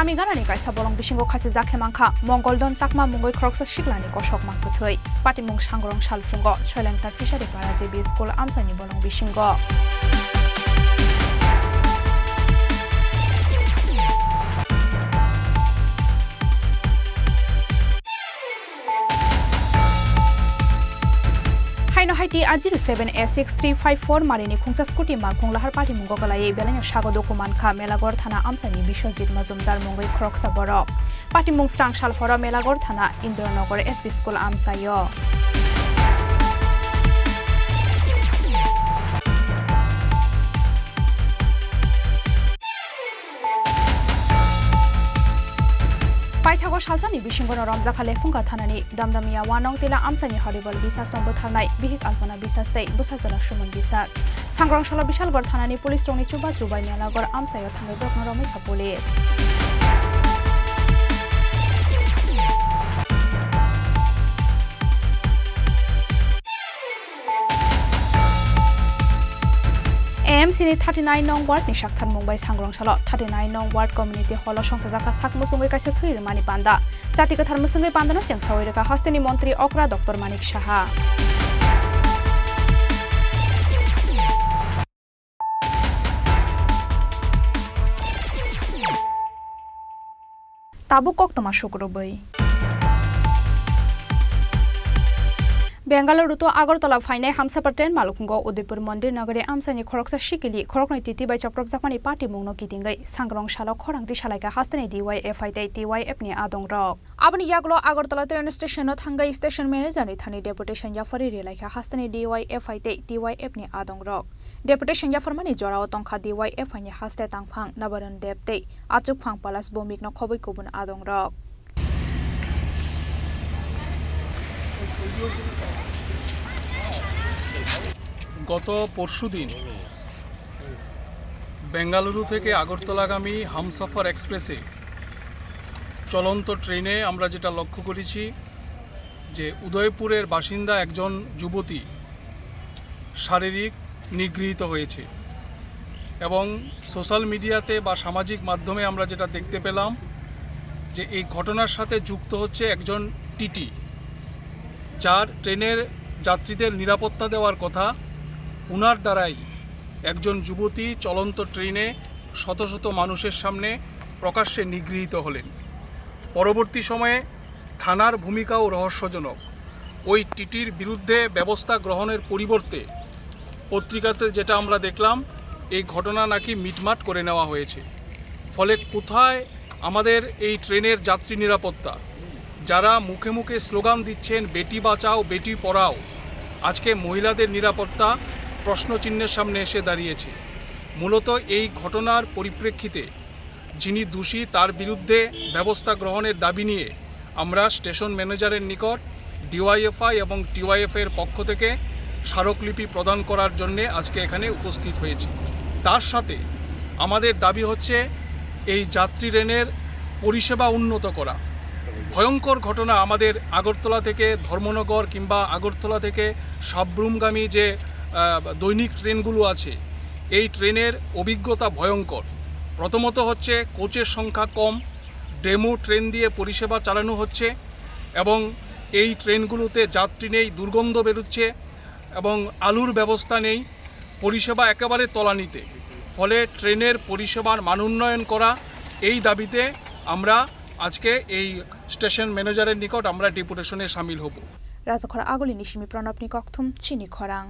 Sami ganani kaisa bolong bisingo khasi jakhe mangkha Mongoldon chakma mungoi khoroksa siklani kosok mangpethoi patimung sangrong salfungo Soilengtar Fishery Para JB School amsani bolong bisingo Haiti R07A6354 marini khungsa scooty markhung lahar party mungo kalai belanya shago dokuman kha Melagor thana amsani Bishwajit Mazumdar mungoi khoroksa borok party mung strang sal horo Melagor thana Indornagar SB School amsayo Paithago Shalchani Bishingo Ramzakha Lefunga Thanani Damdamia Wanong Tila Amsani Horrible Bisas Sombo Thanai Bihik Alpana Bisas Tei Busazala Shuman Bisas Sangrong Shala Bishal Gor Thanani Police Rongni Chuba Jubai Melagor Amsayo Thangai Dokna Romai Kha Police AMC ni 39 nong ward ni Shakthan Mumbai Sangrong Salo 39 nong ward community hall songsajaka sakmusungoi kaisa thuir mani panda jati kathar musungai pandano siang sawaireka hasteni mantri Okra Dr Manik Saha Tabu kok toma shukrobai Bengaluru to Agartala Fainai Hamsapar Train Malukungo Udaipur Mandir Nagare Amsani Khoroksa Shikili Khoroknoi Titi by Choprop Zakmani Party Mungno Kitingai Sangrong Shala Khorang Tishalaka Hastani DYFI TYF ni Adong Rock Abani Yaglo Agartala train station not Hangai station manager ni Thani deputation Yafari Relaka Hastani DYFI TYF ni Adong Rock Deputation Yafarmani Jora Tongkha DYFI ni Haste Tangphang Nabaran Depte Achuk Phang Palas Bomik no Khoboi Kubun Adong Rock গত পরশুদিন বেঙ্গালুরু থেকে আগরতলাগামী হামসফর এক্সপ্রেসে চলন্ত ট্রেনে আমরা যেটা লক্ষ্য করেছি যে উদয়পুরের বাসিন্দা একজন যুবতী শারীরিক নিগৃহীত হয়েছে এবং সোশ্যাল মিডিয়াতে বা সামাজিক মাধ্যমে আমরা যেটা দেখতে পেলাম যে এই ঘটনার সাথে যুক্ত হচ্ছে একজন টিটি যার ট্রেনের যাত্রীদের নিরাপত্তা দেওয়ার কথা উনার দ্বারাই একজন যুবতী চলন্ত ট্রেনে শত শত মানুষের সামনে প্রকাশ্যে নিগৃহীত হলেন পরবর্তী সময়ে থানার ভূমিকাও রহস্যজনক ওই টিটির বিরুদ্ধে ব্যবস্থা গ্রহণের পরিবর্তে পত্রিকাতে যেটা আমরা দেখলাম এই ঘটনা নাকি মিটমাট করে নেওয়া হয়েছে ফলে কোথায় আমাদের এই ট্রেনের যাত্রী নিরাপত্তা যারা মুখে মুখে স্লোগান দিচ্ছেন বেটি বাঁচাও বেটি পড়াও আজকে মহিলাদের নিরাপত্তা প্রশ্নচিহ্নের সামনে এসে দাঁড়িয়েছে মূলত এই ঘটনার পরিপ্রেক্ষিতে যিনি দোষী তার বিরুদ্ধে ব্যবস্থা গ্রহণের দাবি নিয়ে আমরা স্টেশন ম্যানেজারের নিকট ডিওয়াইএফআই এবং টিওয়াইএফ এর পক্ষ থেকে স্মারকলিপি প্রদান করার জন্য আজকে এখানে উপস্থিত হয়েছি তার সাথে আমাদের দাবি হচ্ছে এই যাত্রী ট্রেনের পরিষেবা উন্নত করা ভয়ঙ্কর ঘটনা আমাদের আগরতলা থেকে ধর্মনগর কিংবা আগরতলা থেকে সাবরুমগামী যে দৈনিক ট্রেনগুলো আছে এই ট্রেনের অভিজ্ঞতা ভয়ঙ্কর প্রথমত হচ্ছে কোচের সংখ্যা কম ডেমো ট্রেন দিয়ে পরিষেবা চালানো হচ্ছে এবং এই ট্রেনগুলোতে যাত্রী নেই দুর্গন্ধ বেরোচ্ছে এবং আলোর ব্যবস্থা নেই পরিষেবা একেবারে তলানিতে ফলে ট্রেনের পরিষেবার মান উন্নয়ন করা এই দাবিতে আমরা আজকে এই স্টেশন ম্যানেজারের নিকট আমরা ডেপুটেশনে শামিল হব রাজখর আগলি নিশিমি প্রণবনি কক্থুম চিনি খরাং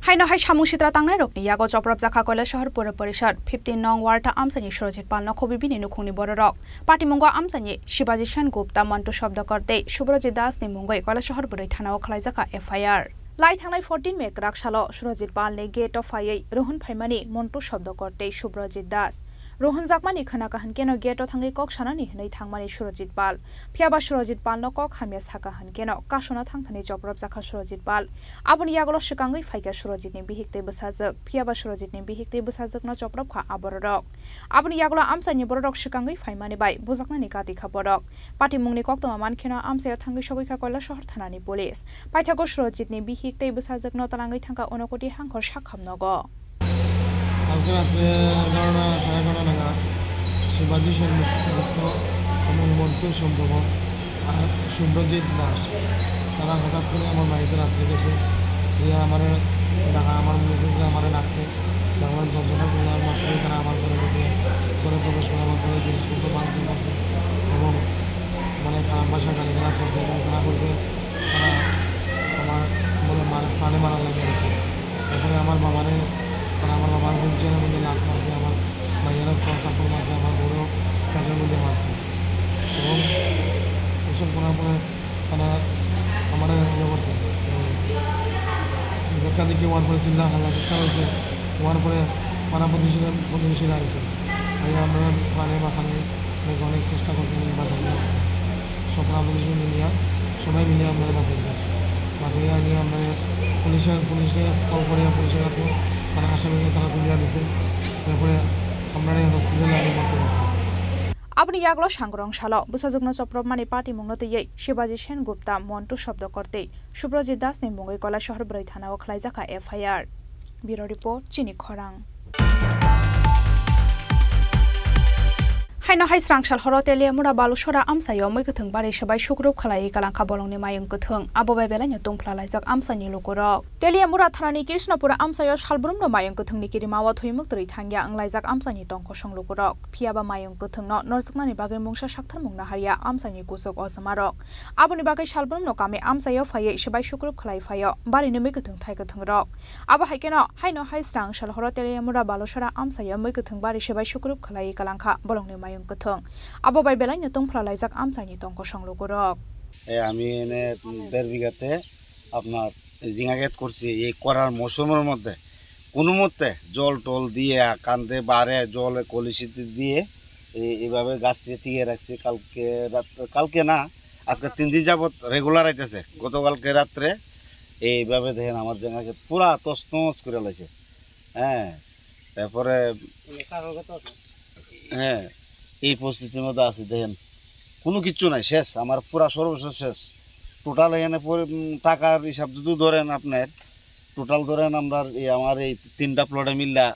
Haino hai samung sitra tangnai rokni yago Choprap Zakha Koila Shahar Pura Parishad 15 nong warta amsani Surojit Pal Nakhobi bini nukhungni bororok party mungo amsani Shibaji Shan Gupta Mantu Shabda Korte Subrojit Das ni mungoi Koila Shahar Pura Thanao khlaijaka FIR Lai thangnai 14 May rak salo Surojit Pal ne gate of fire Rohun Phaimani Mantu Shabda Korte Subrojit Das Rohun Zakmani khana kahan keno gate of thangai kok sanani hnai thangmani Surojit Pal phiaba Surojit Pal no kok hamya saka han keno kasona thangthani Choprap Zakha Surojit Pal aboni yagolo shikangai phaiga Surojit ni bihikte busajak phiaba Surojit ni bihikte busajak no Choprap kha aborok aboni yagolo amsani borok shikangai phaimani bai bujaknani kati kha borok party mungni kok toma mankeno amsaya thangai sogoi kha Koila Shahar thanani police paithago Surojit ni bihikte busajak no talangai thangka onokoti hangkhor sakham nogo কালকে রাত্রে 11টা সাড়ে 11টা নাগাদ শিবাজি সেনগুপ্ত এবং মন্টু সম্ভব আর শুভ্রজিৎ দাস তারা হঠাৎ করে আমার বাড়িতে রাত্রে গেছে দিয়ে আমার দেখা আমার মেসেজে আমার লাগছে আমার দরজাটা খোলার মাত্রই তারা আমার ঘরে ঢুকে ঘরে প্রবেশ করার মাত্রই জিনিসপত্র ভাঙতে করছে এবং মানে খারাপ ভাষা গালিগালাজ করছে এবং তারা বলছে তারা আমার বলে প্রাণে মারা লেগে গেছে। তারপরে আমার বাবারে তারা আমার বাবার হুইলচেয়ারের মধ্যে লাভ মারছে, আমার ভাইয়েরা সব কাপড় মারছে, আমার বড়ো কাজের মধ্যে মারছে এবং এসব করার পরে তারা আমার ইয়ে করছে দেখা দেখি হওয়ার পরে চিন্তা হাল্লা চেষ্টা হয়েছে হওয়ার পরে পাড়া প্রতিবেশীরা আছে আমরা প্রাণে বাঁচানো অনেক চেষ্টা করছি বাঁচানো সব পাড়া প্রতিবেশী মিলিয়া সবাই মিলিয়ে আমরা বাঁচাইছি বাঁচাইয়া নিয়ে আমরা পুলিশে কল করে পুলিশের কাছে তারা আসামিকে তারা তুলিয়া দিছে তারপরে আমরা হসপিটালে আমি ভর্তি করছি। আপনি ইয়াগলো সাংগ্রং সালো বুসাজুগ্ন চপ্রমানি পার্টি মুংনতयै শিবাজি সেনগুপ্তা মন্টু শব্দ করতে শুভ্রজিৎ দাস नि मुंगै कला शहर ब्रै थानायाव खलायजाखा एफआईआर। ब्यूरो रिपोर्ट चिनी खरां। हाइनो हाइ स्रांसाल हरो तेलियामुरा बालुसरा आमसायाव मैगोथों बारि सबाय सुग्रुप खालायै कालांखा बलंनि मायं गोथों आबोबाय बेलायनो दंफ्ला लायजाक आमसानि लुगुरक तेलियामुरा थानानि कृष्णपुरा आमसायाव सालब्रुमनो मायं गोथोंनि किरिमावा थुइमुक तरै थांगिया अंलायजाक आमसानि तंख संलुगुरक फियाबा मायं गोथोंनो नरजकनानि बागै मुंसा साक्थार मुंना हारिया आमसानि गुसुक असमारक आबोनि बागै सालब्रुमनो कामे आमसायाव फायै सबाय सुग्रुप खालाय फायो बारिनो मैगोथों थाय गोथों रक आबो हाइकेनो हाइनो हाइ स्रांसाल हरो तेलियामुरा बालुसरा आमसायाव मैगोथों बारि सबाय सुग्रुप खालायै कालांखा बलंनि मायं गोथों আববাই বেলাইনো তংফলা লাইজাক আমসাইনি তংক সংলুগরক আমি এনে 1.5 বিঘাতে আপনার ঝিঙা ক্ষেত করছি এই করার মৌসুমের মধ্যে কোনো মতে জল টল দিয়ে কান্দে বারে জল কলসিতে দিয়ে এইভাবে গাছটি টিকে রাখছি কালকে না আজকে 3 দিন যাবত রেগুলার আইতেছে গতকালকে রাত্রে এইভাবে দেখেন আমার ঝিঙা ক্ষেত পুরা তছনছ করে লাইছে হ্যাঁ তারপরে হ্যাঁ এই পরিস্থিতির মধ্যে আছে দেখেন কোনো কিছু নাই শেষ আমার পুরা সর্বশেষ শেষ টোটাল এখানে টাকার হিসাব যদি ধরেন আপনার টোটাল ধরেন আমরা আমার এই 3টা প্লটে মিললা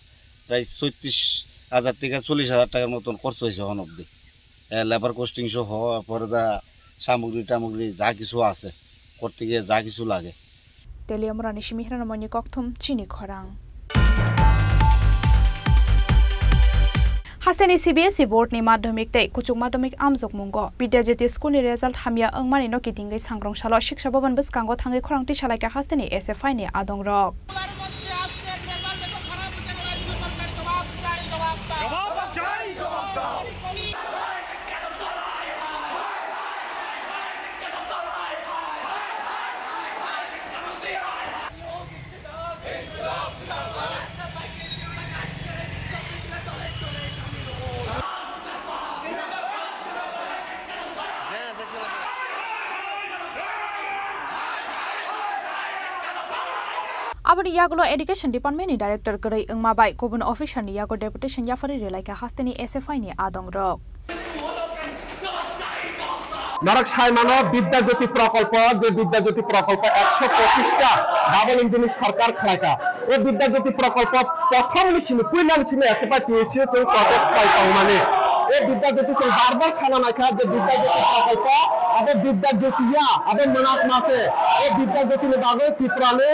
প্রায় 36,000 থেকে 40,000 টাকার মতন খরচ হয়েছে এখন অব্দি লেবার কস্টিং সহ পরে যা সামগ্রী যা কিছু আছে করতে গিয়ে যা কিছু লাগে তেলিয়ামুরা নিশিমিহরান মনি ককথুম চিনি খরাং हास्टेनि सीबीएसई बोर्ड नि माध्यमिक ते कुचुक माध्यमिक आमजक मुंगो विद्याज्योति स्कूल नि रिजल्ट हामिया अंगमानि न किटिंगै सांग्रं सालो शिक्षा भवन बसकांगो थांगै खरांगति सालायका हास्टेनि एसएफआई नि आदं रक आबनि यागलो एडुकेशन डिपार्टमेंट नि डायरेक्टर गरै अंगमाबाय गुबुन अफिसार नि यागो डेपुटेशन याफारि रेलायका हास्टेनि एसएफआई नि आदं रक नरक सायमानो विद्याज्योति प्रकल्प जे विद्याज्योति प्रकल्प 125টা ডাবল ইঞ্জিনিয়ার সরকার খালাইকা এই বিদ্যাজ্যোতি প্রকল্প প্রথম নিছিনে কুইলাম ছিল এসএফআই পিএসসি তো প্রজেক্ট পাইতাম মানে এই বিদ্যাজ্যোতি তো বারবার সানা নাইকা যে বিদ্যাজ্যোতি প্রকল্প আবে বিদ্যাজ্যোতিয়া আবে মনাত মাসে এই বিদ্যাজ্যোতি বাগে ত্রিপুরালে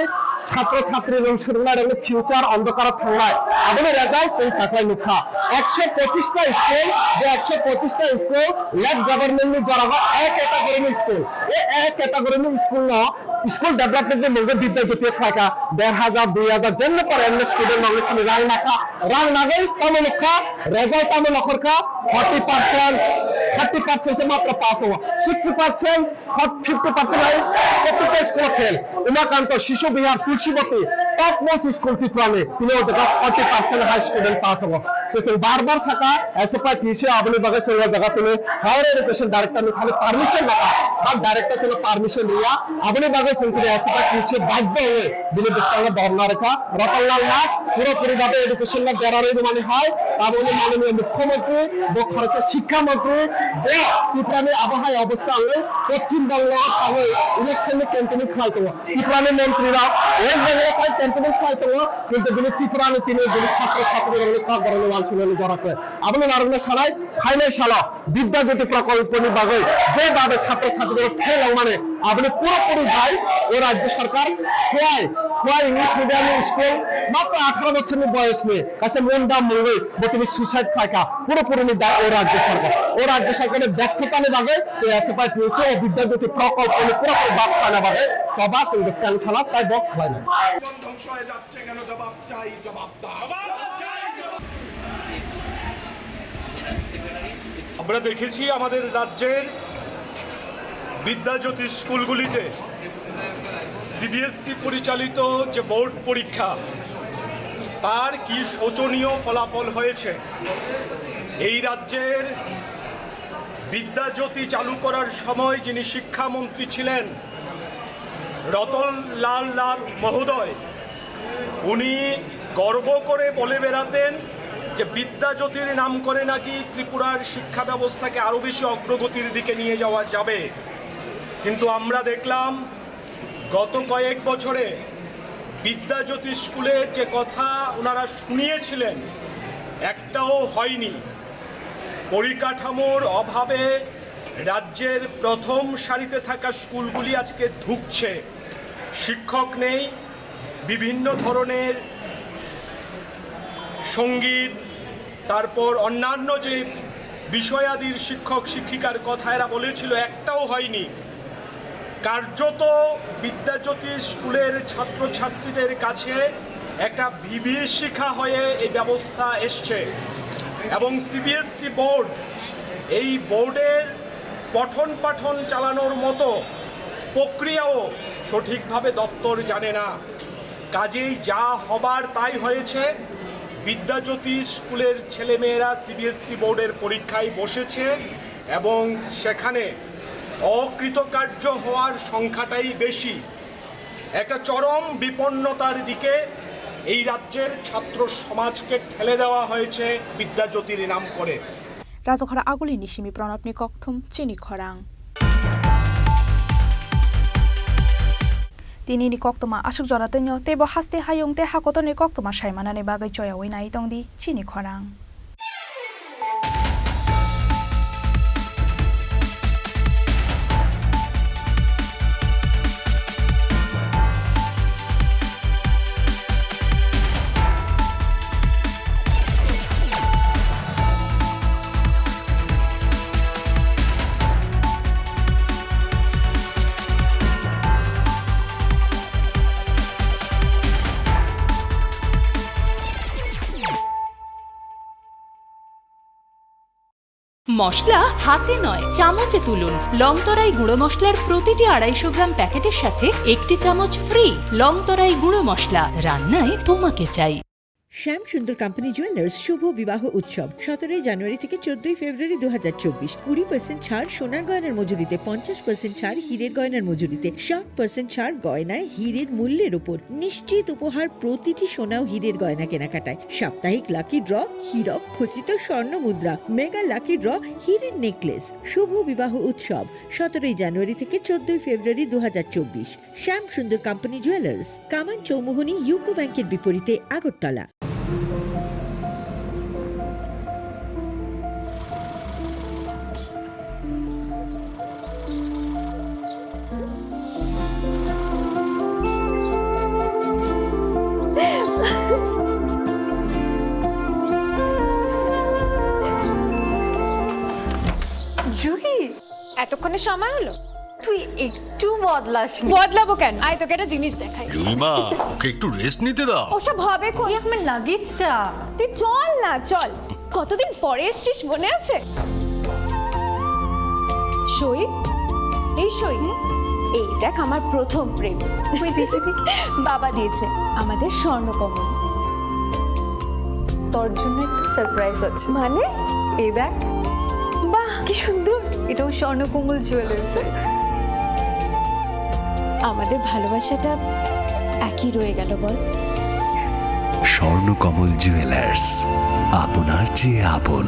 ছাত্র ছাত্রী এবং সুরলার এবং ফিউচার অন্ধকার থাকলায় আবে রেজাল্ট এই টাকায় মুখা 125টা স্কুল যে 125টা স্কুল লেফট গভর্নমেন্ট জরাগা এক ক্যাটাগরি স্কুল এই এক ক্যাটাগরি স্কুল না স্কুল ডেভেলপমেন্টের মধ্যে বিদ্যাজ্যোতি খাকা 1,500 2,000 জন্য পর এমন স্টুডেন্ট মধ্যে কি রাং নাগল তামলখা রেজাল্ট তামলখরকা 30% से मात्र पास हुआ 60% 50% है प्रत्येक स्कूल फेल उमाकांत शिशु विहार तुलसीवती टॉप मोस्ट स्कूल की प्राणे तीनों जगह 40% हाई स्टूडेंट पास हुआ तो बार-बार सका ऐसे पर पीछे आपने बगल से जगह तुम्हें हायर एजुकेशन डायरेक्टर ने खाली परमिशन लगा আর ডাইরেক্টর ছিল পারমিশন রিয়া আপনি বাগে সেন্টারে আছে তা কিছু বাধ্য হয়ে দিলে দোকানে ধর্ণা রেখা রতনলাল নাথ পুরোপুরি ভাবে এডুকেশন না গড়ারে মানে হয় তারপরে মাননীয় মুখ্যমন্ত্রী ভারতের শিক্ষামন্ত্রী ত্রিপুরার আবহাওয়া অবস্থা হলে পশ্চিমবঙ্গের সঙ্গে ইলেকশনে ক্যান্টনমেন্ট খাই করবো ত্রিপুরার মন্ত্রীরা ওই জায়গায় ক্যান্টনমেন্ট খাই করবো কিন্তু যিনি ত্রিপুরার তিনি যিনি ছাত্রছাত্রীদের সব ধরনের মানুষের জড়া করে আপনি নারঙ্গ সালায় ফাইনাল সালা বিদ্যাজ্যোতি প্রকল্প নির্বাগে যেভাবে ছাত্রছাত্রীদের ফেল মানে আপনি পুরোপুরি ভাই ও রাজ্য সরকার খোয়াই ইংলিশ মিডিয়াম স্কুল মাত্র 18 বছরের বয়স নিয়ে কাছে মন্ডা মঙ্গল বর্তমানে সুসাইড খাইকা পুরোপুরি দায় ও রাজ্য সরকারের ব্যর্থতা নিয়ে যে এসএফআই পেয়েছে ও বিদ্যাজ্যোতি প্রকল্প পুরোপুরি বাদ পানা বাদে সবা কংগ্রেস খেলা তাই বক হয় না ধ্বংস হয়ে যাচ্ছে কেন জবাব চাই জবাব দাও আমরা দেখেছি আমাদের রাজ্যের বিদ্যাজ্যোতি স্কুলগুলিতে সিবিএসসি পরিচালিত যে বোর্ড পরীক্ষা তার কি শোচনীয় ফলাফল হয়েছে। এই রাজ্যের বিদ্যাজ্যোতি চালু করার সময় যিনি শিক্ষামন্ত্রী ছিলেন রতনলাল নাথ মহোদয়, উনি গর্ব করে বলে বেড়াতেন যে বিদ্যাজ্যোতির নাম করে নাকি ত্রিপুরার শিক্ষা ব্যবস্থাকে আরও বেশি অগ্রগতির দিকে নিয়ে যাওয়া যাবে। কিন্তু আমরা দেখলাম গত কয়েক বছরে বিদ্যাজ্যোতি স্কুলে যে কথা ওনারা শুনিয়েছিলেন একটাও হয়নি। পরিকাঠামোর অভাবে রাজ্যের প্রথম সারিতে থাকা স্কুলগুলি আজকে ধুঁকছে, শিক্ষক নেই, বিভিন্ন ধরনের সঙ্গীত তারপর অন্যান্য যে বিষয়াদির শিক্ষক শিক্ষিকার কথা এরা বলেছিল একটাও হয়নি। কার্যত বিদ্যাজ্যোতি স্কুলের ছাত্রছাত্রীদের কাছে একটা বিভীষিকা হয়ে এই ব্যবস্থা এসছে এবং সিবিএসসি বোর্ড এই বোর্ডের পঠন পাঠন চালানোর মতো প্রক্রিয়াও সঠিকভাবে দপ্তর জানে না। কাজেই যা হবার তাই হয়েছে। বিদ্যাজ্যোতি স্কুলের ছেলেমেয়েরা সিবিএসসি বোর্ডের পরীক্ষায় বসেছে এবং সেখানে অকৃতকার্য হওয়ার সংখ্যাটাই বেশি। একটা চরম বিপন্নতার দিকে এই রাজ্যের ছাত্র সমাজকে ঠেলে দেওয়া হয়েছে বিদ্যাজ্যোতির নাম করে। রাজখরা আগুলি নিশিমি প্রণবনি কক্থম চিনি খরাং তিনি ni koktoma asuk jora tenyo tebo haste hayung te hakotoni koktoma saimana ne bagai choya wei nai tongdi chini khorang মশলা হাতে নয় চামচে তুলুন। লংতরাই গুঁড়ো মশলার প্রতিটি 250 গ্রাম প্যাকেটের সাথে 1টি চামচ ফ্রি। লংতরাই গুঁড়ো মশলা, রান্নায় তোমাকে চাই। শ্যাম সুন্দর কোম্পানি জুয়েলার্স শুভ বিবাহ উৎসব 17 জানুয়ারি থেকে 14 ফেব্রুয়ারি 2024। 20% ছাড় সোনার গয়নার মজুরিতে, 50% ছাড় হীরের গয়নার মজুরিতে, 60% ছাড় গয়নায় হীরের মূল্যের উপর, নিশ্চিত উপহার প্রতিটি সোনা ও হীরের গয়না কেনাকাটায়, সাপ্তাহিক লাকি ড্র, হীরক খচিত স্বর্ণ মুদ্রা, মেগা লাকি ড্র, হীরের নেকলেস। শুভ বিবাহ উৎসব 17 জানুয়ারি থেকে 14 ফেব্রুয়ারি 2024। শ্যাম সুন্দর কোম্পানি জুয়েলার্স, কামান চৌমুহনী, ইউকো ব্যাংকের বিপরীতে, আগরতলা। জুহি, এতক্ষণে সময় হলো? তুই একটু বদলাসনি। বদলাবো কেন? আয় তোকে একটা জিনিস দেখাই। জুইমা, ওকে একটু রেস্ট নিতে দাও। ওসব হবে কোন? এই আমার লাগেজটা। তুই চল না, চল। কতদিন পরে এসেছিস, মনে আছে? সই, এই সই, এই দেখ আমার প্রথম প্রেম। তুই দেখে দেখে বাবা দিয়েছে আমাদের স্বর্ণকমল। তোর জন্য একটা সারপ্রাইজ আছে। মানে? এই দেখ। বাহ, কি সুন্দর। এটাও স্বর্ণকমল জুয়েলার্সের। আমাদের ভালোবাসাটা একই রয়ে গেল বল। স্বর্ণকমল জুয়েলার্স, আপনার চেয়ে আপন।